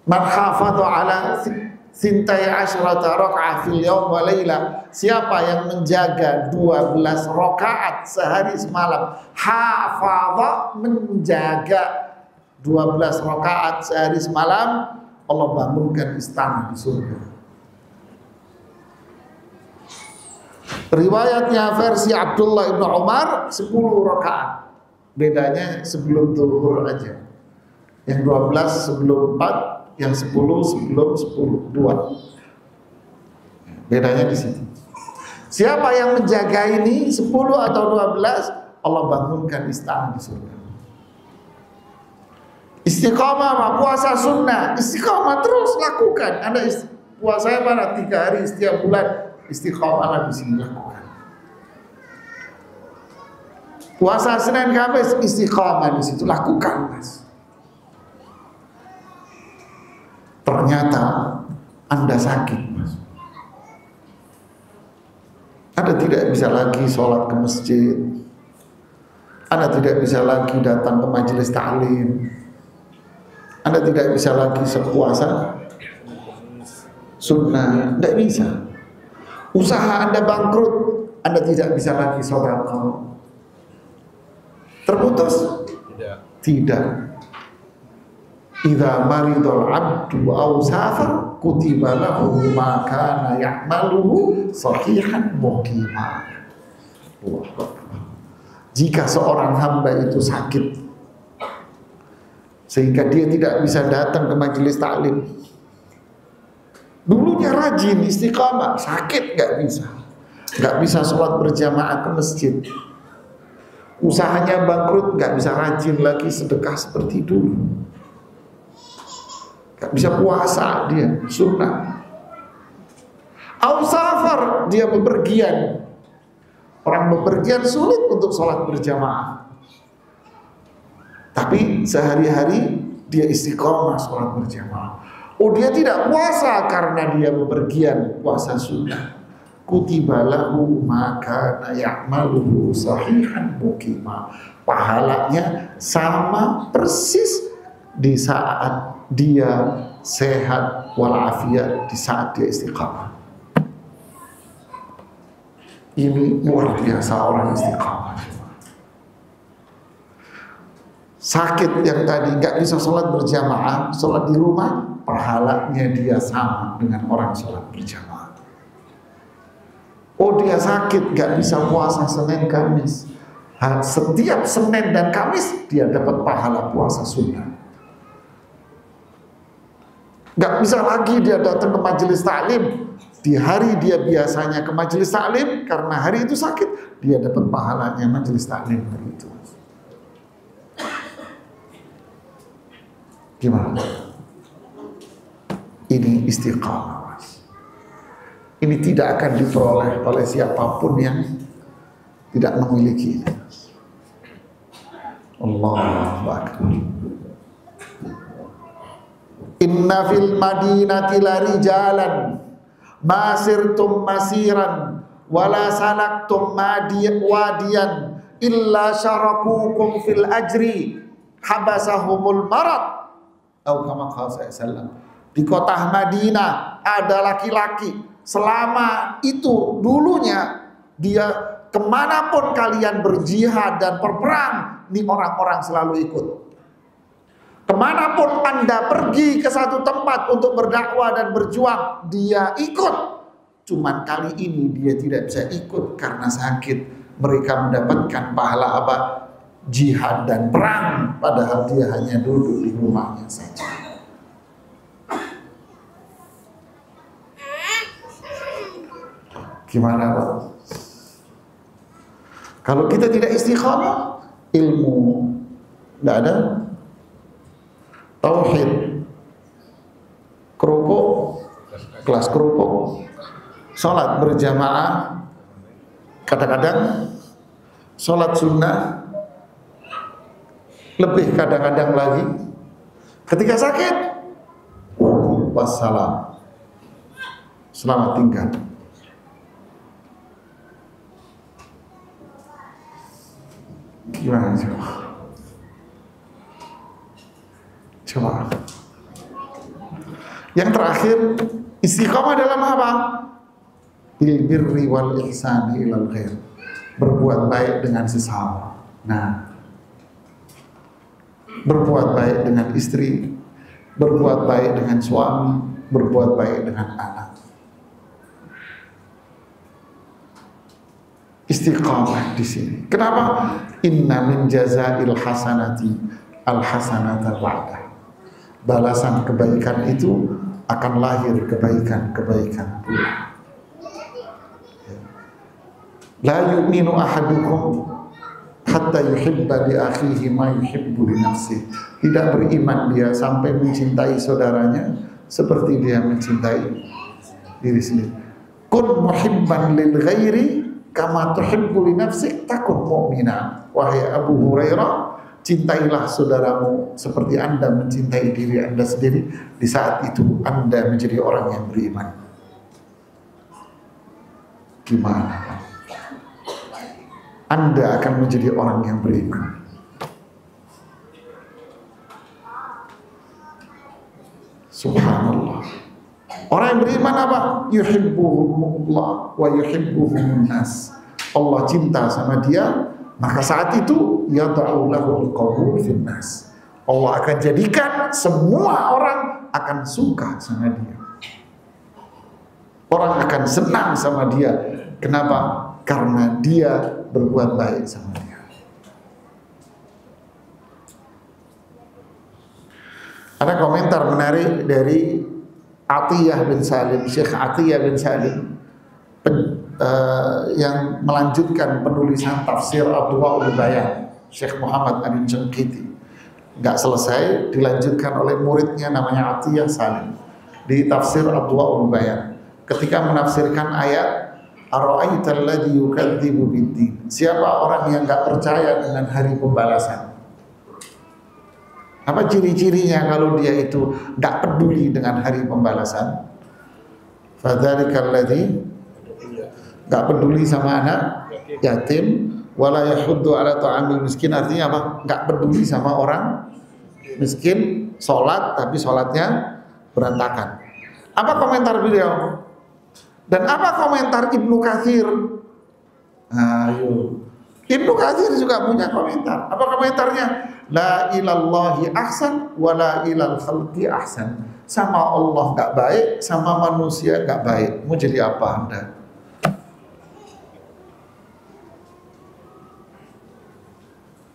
man hafadha ala sintai asyrata raka'ah fil yawm wa layla, siapa yang menjaga 12 rakaat sehari semalam, hafadha, menjaga 12 rakaat sehari semalam, Allah bangunkan istana di surga. Riwayatnya versi Abdullah ibn Umar 10 rakaat. Bedanya sebelum zuhur aja. Yang 12 sebelum 4, yang 10 sebelum 10, 2. Bedanya di situ. Siapa yang menjaga ini 10 atau 12, Allah bangunkan istana di surga. Istiqomah apa? Puasa sunnah. Istiqomah terus lakukan. Anda puasa mana? 3 hari setiap bulan. Istiqomah di sini lakukan. Puasa Senin Kamis, istiqomah di situ lakukan, Mas. Ternyata Anda sakit, Mas. Anda tidak bisa lagi sholat ke masjid. Anda tidak bisa lagi datang ke majelis ta'lim. Anda tidak bisa lagi sepuasa sunnah, tidak bisa. Usaha Anda bangkrut, Anda tidak bisa lagi sedekah. Terputus? Tidak. Idza maridul abdu aw safar kutiba lahu ma kana ya'maluhu sahihan muqima. Jika seorang hamba itu sakit sehingga dia tidak bisa datang ke majelis taklim, dulunya rajin istiqamah, sakit nggak bisa sholat berjamaah ke masjid, usahanya bangkrut, nggak bisa rajin lagi sedekah seperti dulu, nggak bisa puasa dia sunnah. Au safar, dia bepergian. Orang bepergian sulit untuk sholat berjamaah, tapi sehari-hari dia istiqomah sholat berjamaah. Oh, dia tidak puasa karena dia bepergian, puasa sunnah. Kutiba lahu ma kana ya'maluhu sahihan muqima. Pahalanya sama persis di saat dia sehat walafiat, di saat dia istiqamah. Ini luar biasa orang istiqamah. Sakit yang tadi nggak bisa sholat berjamaah, sholat di rumah, pahalanya dia sama dengan orang sholat berjamaah. Oh, dia sakit nggak bisa puasa Senin Kamis, setiap Senin dan Kamis dia dapat pahala puasa sunnah. Nggak bisa lagi dia datang ke majelis taklim di hari dia biasanya ke majelis taklim, karena hari itu sakit, dia dapat pahalanya majelis taklim hari itu. Gimana? Ini istiqamah, Mas. Ini tidak akan diperoleh oleh siapapun yang tidak memiliki ini. Allahu Akbar. Inna fil madinati la rijalan ma sirtum masiran wala salaktum wadiyan illa syarakukum fil ajri habasahumul marad. Di kota Madinah ada laki-laki, selama itu dulunya dia kemanapun kalian berjihad dan berperang, ini orang-orang selalu ikut. Kemanapun Anda pergi ke satu tempat untuk berdakwah dan berjuang, dia ikut. Cuman kali ini dia tidak bisa ikut karena sakit. Mereka mendapatkan pahala apa? Jihad dan perang, padahal dia hanya duduk di rumahnya saja. Gimana, Pak? Kalau kita tidak istiqamah, ilmu tidak ada, tauhid, kerupuk, kelas kerupuk, sholat berjamaah, kadang-kadang sholat sunnah, lebih kadang-kadang lagi ketika sakit, wassalam, selamat tinggal. Gimana coba? Coba. Yang terakhir, istiqamah dalam apa? Bil birri wal ihsani ilal ghair. Berbuat baik dengan sesama. Nah, berbuat baik dengan istri, berbuat baik dengan suami, berbuat baik dengan anak. Istiqamah di sini. Kenapa? Inna min jazail hasanati al hasanata ba'dah. Balasan kebaikan itu akan lahir kebaikan-kebaikan pula. La yu'minu ahadukum hatta yuhibba li akhihi ma yuhibbu li nafsihi. Tidak beriman dia sampai mencintai saudaranya seperti dia mencintai diri sendiri. Kun muhibban lil ghairi kama tuhibbu li nafsik takun mu'mina. Wahai Abu Hurairah, cintailah saudaramu seperti Anda mencintai diri Anda sendiri. Di saat itu Anda menjadi orang yang beriman. Gimana? Anda akan menjadi orang yang beriman. Subhanallah. Orang yang beriman apa? Yuhibbuhumullah wa yuhibbuhumun nas. Allah cinta sama dia, maka saat itu yad'u lahul qabul fin nas. Allah akan jadikan semua orang akan suka sama dia. Orang akan senang sama dia. Kenapa? Karena dia berbuat baik sama dia. Ada komentar menarik dari Atiyah bin Salim, Syekh Atiyah bin Salim, yang melanjutkan penulisan tafsir Adwaul Bayan, Syekh Muhammad Amin Syinqiti. Nggak selesai, dilanjutkan oleh muridnya namanya Atiyah Salim di tafsir Adwaul Bayan. Ketika menafsirkan ayat Ara'aital ladzi yukadzibu biddin, siapa orang yang nggak percaya dengan hari pembalasan? Apa ciri-cirinya kalau dia itu nggak peduli dengan hari pembalasan? Fadzalikal ladzi nggak peduli sama anak yatim, wala yahuddu ala ta'amil miskin. Artinya apa? Nggak peduli sama orang miskin, sholat tapi sholatnya berantakan. Apa komentar beliau? Dan apa komentar Ibnu Katsir? Ayo, Ibnu Katsir juga punya komentar. Apa komentarnya? La ilallahi ahsan wa la ilal khalqi ahsan. Sama Allah nggak baik, sama manusia nggak baik. Mau jadi apa Anda?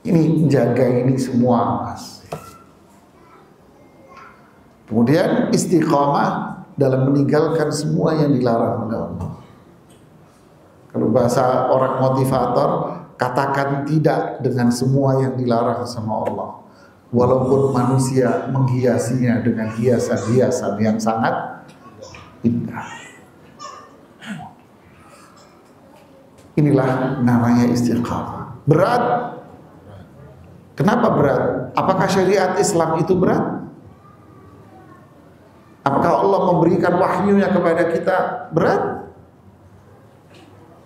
Ini jaga ini semua, Mas. Kemudian istiqamah dalam meninggalkan semua yang dilarang oleh Allah. Kalau bahasa orang motivator, katakan tidak dengan semua yang dilarang sama Allah. Walaupun manusia menghiasinya dengan hiasan-hiasan yang sangat indah. Inilah namanya istiqamah. Berat. Kenapa berat? Apakah syariat Islam itu berat? Apakah Allah memberikan wahyunya kepada kita berat?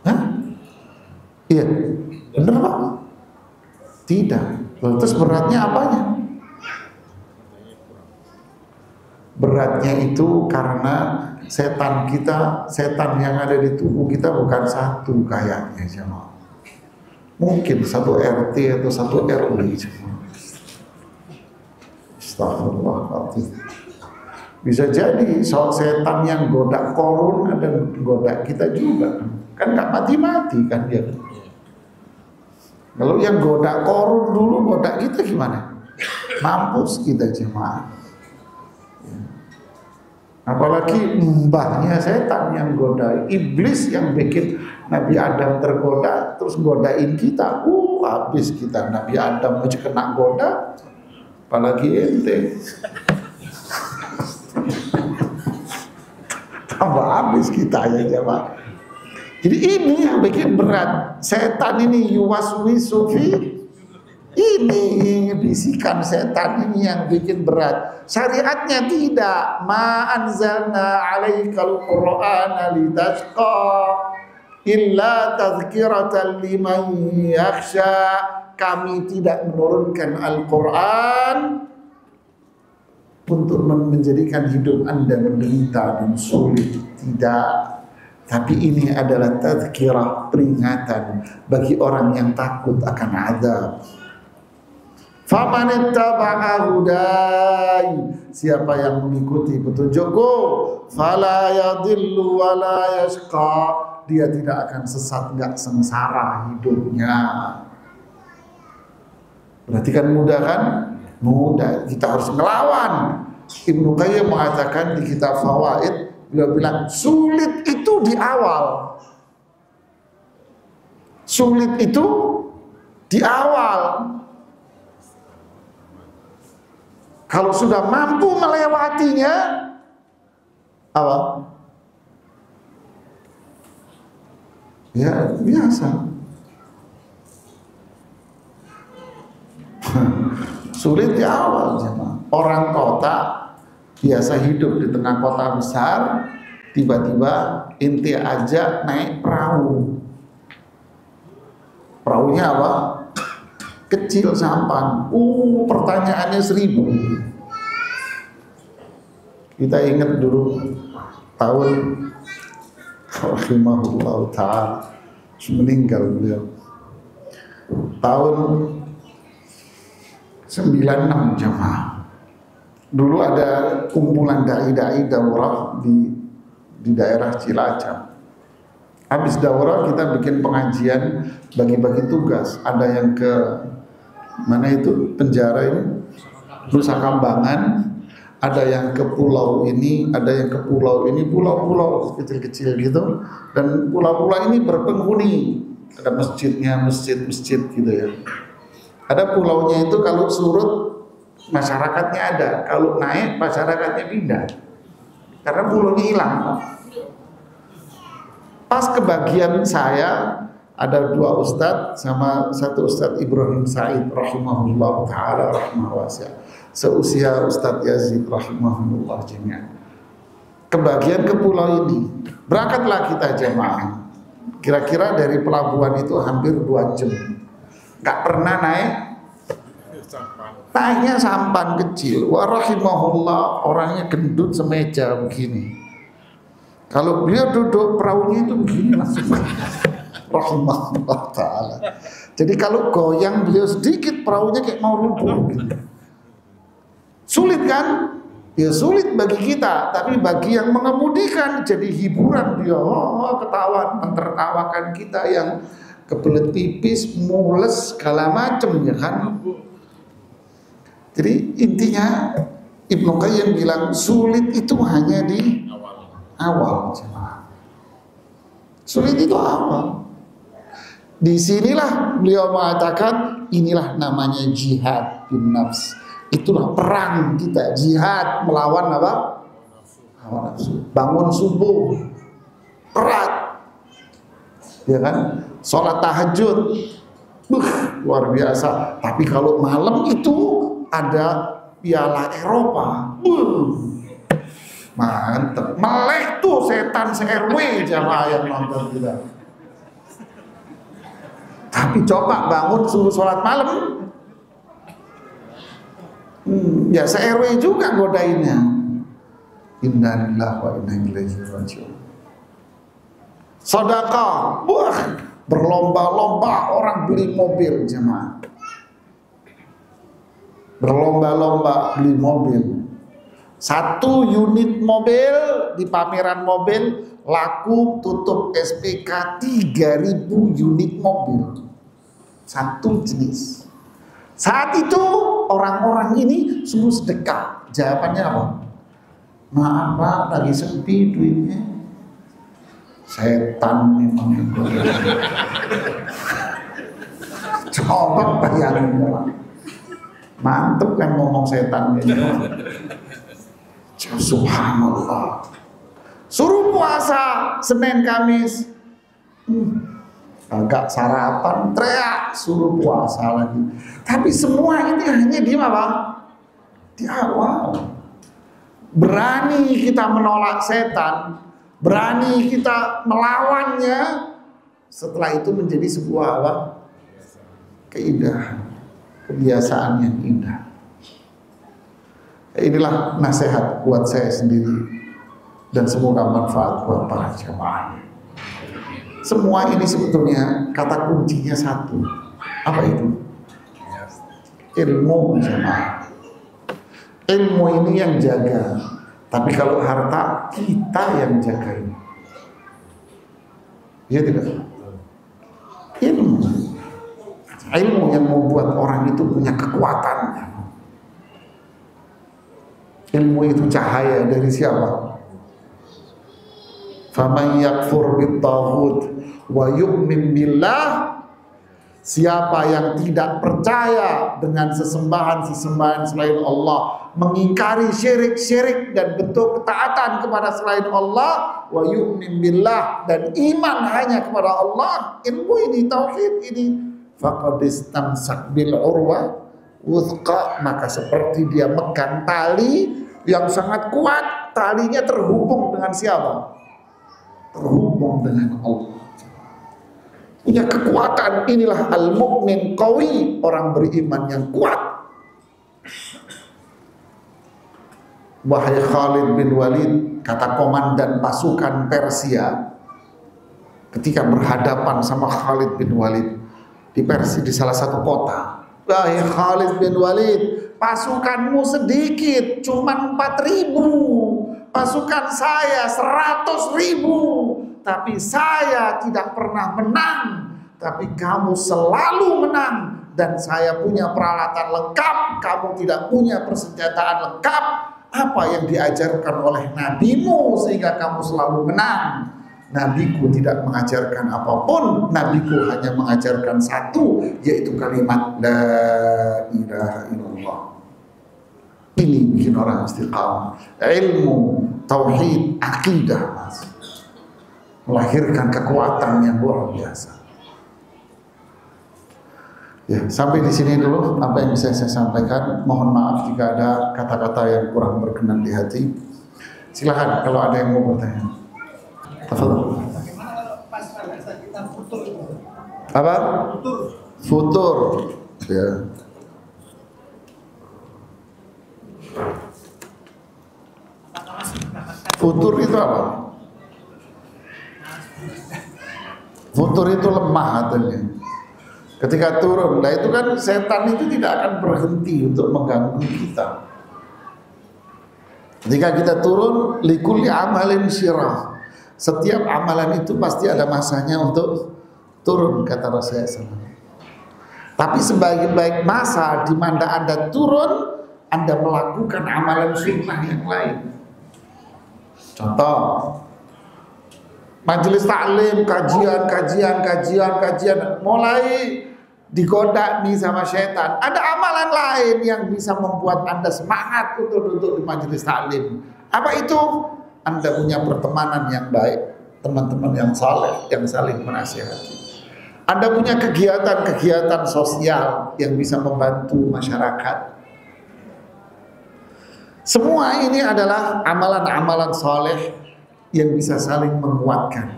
Hah? Iya, benar Pak? Tidak. Terus beratnya apanya? Beratnya itu karena setan kita, setan yang ada di tubuh kita bukan satu kayaknya jemaah. Mungkin satu RT atau satu RW jemaah. Astagfirullahaladzim. Bisa jadi soal setan yang goda korun ada goda kita juga. Kan nggak mati-mati kan dia. Kalau yang goda korun dulu goda kita gimana? Mampus kita jemaah. Apalagi mbahnya setan yang goda, iblis yang bikin Nabi Adam tergoda, terus godain kita. Habis kita. Nabi Adam aja kena goda, apalagi ente. Tambah habis kita ya jemaah. Jadi ini yang bikin berat. Setan ini yuwaswisu fi, ini bisikan setan ini yang bikin berat. Syariatnya tidak. Ma anzalna 'alaikal qur'ana litashqa illa tadhkiratan liman yakhsha. Kami tidak menurunkan Al-Qur'an untuk menjadikan hidup Anda menderita dan sulit. Tidak. Tapi ini adalah tazkirah, peringatan bagi orang yang takut akan azab. Faman ittaba'a hudai, siapa yang mengikuti petunjukku, fala yadhillu wa la yashqa, dia tidak akan sesat, enggak sengsara hidupnya. Berarti kan mudah kan? Mudah. Kita harus melawan. Ibnu Qayyim mengatakan di kitab Fawaid, beliau bilang sulit itu di awal. Sulit itu di awal. Kalau sudah mampu melewatinya, apa? Ya biasa. Sulit di awal, jemaah. Orang kota biasa hidup di tengah kota besar, tiba-tiba inti aja naik perahu. Perahunya apa? Kecil, sampan. Pertanyaannya 1000. Kita ingat dulu tahun rahimahullah ta'ala, meninggal beliau tahun 96 jemaah. Dulu ada kumpulan dai-dai daurah di daerah Cilacap. Habis daurah kita bikin pengajian, bagi-bagi tugas. Ada yang ke mana itu penjara ini, Nusa Kambangan, ada yang ke pulau ini, ada yang ke pulau ini, pulau-pulau kecil-kecil gitu. Dan pulau-pulau ini berpenghuni, ada masjidnya, masjid gitu ya. Ada pulaunya itu kalau surut masyarakatnya ada, kalau naik masyarakatnya pindah, karena pulaunya hilang. Pas kebagian saya ada 2 ustadz sama 1 ustadz Ibrahim Said rahimahullah ta'ala rahmah wasi'ah, seusia Ustadz Yazid rahimahullah jami'an. Kebagian ke pulau ini, berangkatlah kita jemaah. Kira-kira dari pelabuhan itu hampir 2 jam. Gak pernah naiknya sampan kecil. Wa rahimahullah, orangnya gendut semeja begini. Kalau beliau duduk, perahunya itu begini langsung. Rahimahullah ta'ala. Jadi kalau goyang beliau sedikit, perahunya kayak mau rubuh gitu. Sulit kan? Ya sulit bagi kita, tapi bagi yang mengemudikan jadi hiburan. Dia ketawa, mentertawakan kita yang kebelet pipis, mules, segala macam ya kan. Jadi intinya Ibnu Qayyim bilang sulit itu hanya di awal. Sulit itu awal. Disinilah beliau mengatakan inilah namanya jihad bin nafs. Itulah perang kita, jihad melawan apa? Hawa nafsu. Bangun subuh berat, ya kan? Sholat tahajud, luar biasa. Tapi kalau malam itu ada Piala Eropa, mantep. Melek tuh setan se-RW jamaah yang nonton kita. Tapi coba bangun suruh sholat malam, ya se-RW juga godainnya. Innalillahi wa inna ilaihi raji'un. Sedekah, berlomba-lomba orang beli mobil jemaah. Berlomba-lomba beli mobil. 1 unit mobil di pameran mobil laku tutup SPK 3.000 unit mobil. 1 jenis. Saat itu orang-orang ini suruh sedekah. Jawabannya apa? Maaf Pak, lagi sepi duitnya. Setan memang itu. Coba bayangin Pak. Mantep kan ngomong setan ini. Subhanallah. Suruh puasa Senin Kamis, agak sarapan teriak suruh puasa lagi. Tapi semua ini hanya di apa? Di awal. Berani kita menolak setan, berani kita melawannya, setelah itu menjadi sebuah apa? Keindahan, kebiasaan yang indah. Inilah nasihat buat saya sendiri dan semoga manfaat buat para jamaah. Semua ini sebetulnya kata kuncinya satu. Apa itu? Ilmu jamaah. Ilmu ini yang jaga. Tapi kalau harta kita yang jagain. Ya tidak? Ilmu. Ilmu yang membuat orang itu punya kekuatan. Ilmu itu cahaya dari siapa? Faman yakfur bit-taghut wa yu'min billah Siapa yang tidak percaya dengan sesembahan-sesembahan selain Allah, mengingkari syirik-syirik dan bentuk ketaatan kepada selain Allah, wa yu'min billah, dan iman hanya kepada Allah, ilmu ini, tauhid ini, faqad istamsak bil urwa wuthqa, maka seperti dia megang tali yang sangat kuat. Talinya terhubung dengan siapa? Terhubung dengan Allah. Punya kekuatan. Inilah al-mu'min qawi, orang beriman yang kuat. Wahai Khalid bin Walid, kata komandan pasukan Persia ketika berhadapan sama Khalid bin Walid di Persia, di salah satu kota. Wahai Khalid bin Walid, pasukanmu sedikit, cuma 4.000. Pasukan saya 100.000. Tapi saya tidak pernah menang, tapi kamu selalu menang. Dan saya punya peralatan lengkap, kamu tidak punya persenjataan lengkap. Apa yang diajarkan oleh nabimu sehingga kamu selalu menang? Nabiku tidak mengajarkan apapun. Nabiku hanya mengajarkan satu, yaitu kalimat la ilaha illallah. Ini bikin orang istiqamah. Ilmu, tauhid, akidah, melahirkan kekuatan yang luar biasa. Ya, sampai di sini dulu apa yang bisa saya sampaikan. Mohon maaf jika ada kata-kata yang kurang berkenan di hati. Silakan kalau ada yang mau bertanya. Tafadhol.
Bagaimana kalau pas pada saat kita futur itu?
Apa? Futur. Ya. Futur itu apa? Futur itu lemah hatinya. Ketika turun, nah itu kan setan itu tidak akan berhenti untuk mengganggu kita. Ketika kita turun, likulli amalin syirah. Setiap amalan itu pasti ada masanya untuk turun, kata Rasulullah SAW. Tapi sebaik-baik masa di mana Anda turun, Anda melakukan amalan sunnah yang lain. Contoh, majelis taklim, kajian, mulai digoda nih sama setan. Ada amalan lain yang bisa membuat Anda semangat untuk duduk di majelis taklim. Apa itu? Anda punya pertemanan yang baik, teman-teman yang saleh, yang saling menasihati. Anda punya kegiatan-kegiatan sosial yang bisa membantu masyarakat. Semua ini adalah amalan-amalan saleh yang bisa saling menguatkan.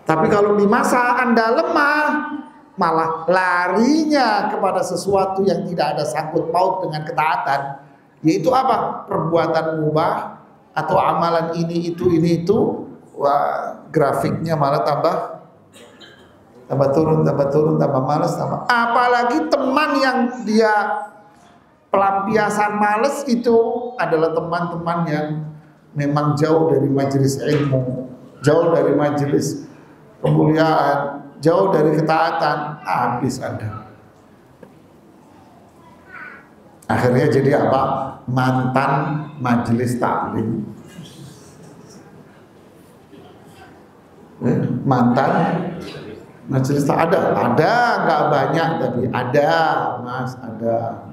Tapi kalau di masa Anda lemah, malah larinya kepada sesuatu yang tidak ada sangkut paut dengan ketaatan, yaitu apa? Perbuatan mubah atau amalan ini itu. Wah, grafiknya malah tambah turun, tambah malas, apalagi teman yang dia pelampiasan malas itu adalah teman-teman yang memang jauh dari majelis ilmu, jauh dari majelis kemuliaan, jauh dari ketaatan. Habis Anda. Akhirnya jadi apa? Mantan majelis taklim. Mantan majelis taklim ada nggak banyak tapi ada, Mas, ada.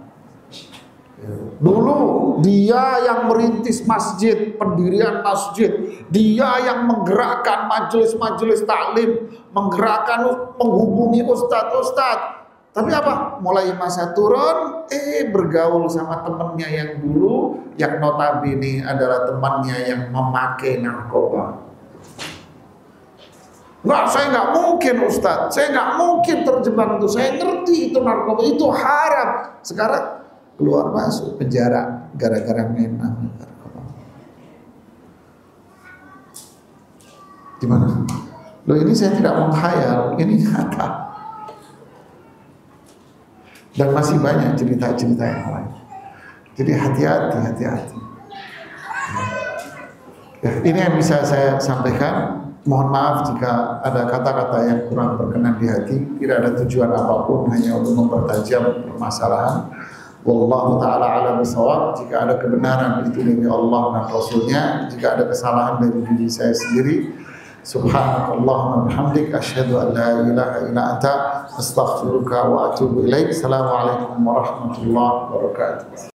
Dulu dia yang merintis masjid, pendirian masjid, dia yang menggerakkan majelis-majelis taklim, menghubungi ustadz. Tapi apa? Mulai masa turun, bergaul sama temannya yang dulu, yang notabene adalah temannya yang memakai narkoba. Enggak, saya nggak mungkin ustadz, saya nggak mungkin terjebak itu, saya ngerti itu narkoba, itu haram. Sekarang keluar masuk penjara gara-gara main narkoba. Gimana? Loh, ini saya tidak menghayal, ini nyata. Dan masih banyak cerita-cerita yang lain. Jadi hati-hati. Ya, ini yang bisa saya sampaikan. Mohon maaf jika ada kata-kata yang kurang berkenan di hati. Tidak ada tujuan apapun, hanya untuk mempertajam permasalahan. Wallahu ta'ala a'lam bishawab. Jika ada kebenaran itu dari Allah dan Rasulnya, jika ada kesalahan dari diri saya sendiri, Subhanakallahumma bihamdik asyhadu an la ilaha illa anta astaghfiruka wa atubu ilaik. Assalamualaikum warahmatullahi wabarakatuh.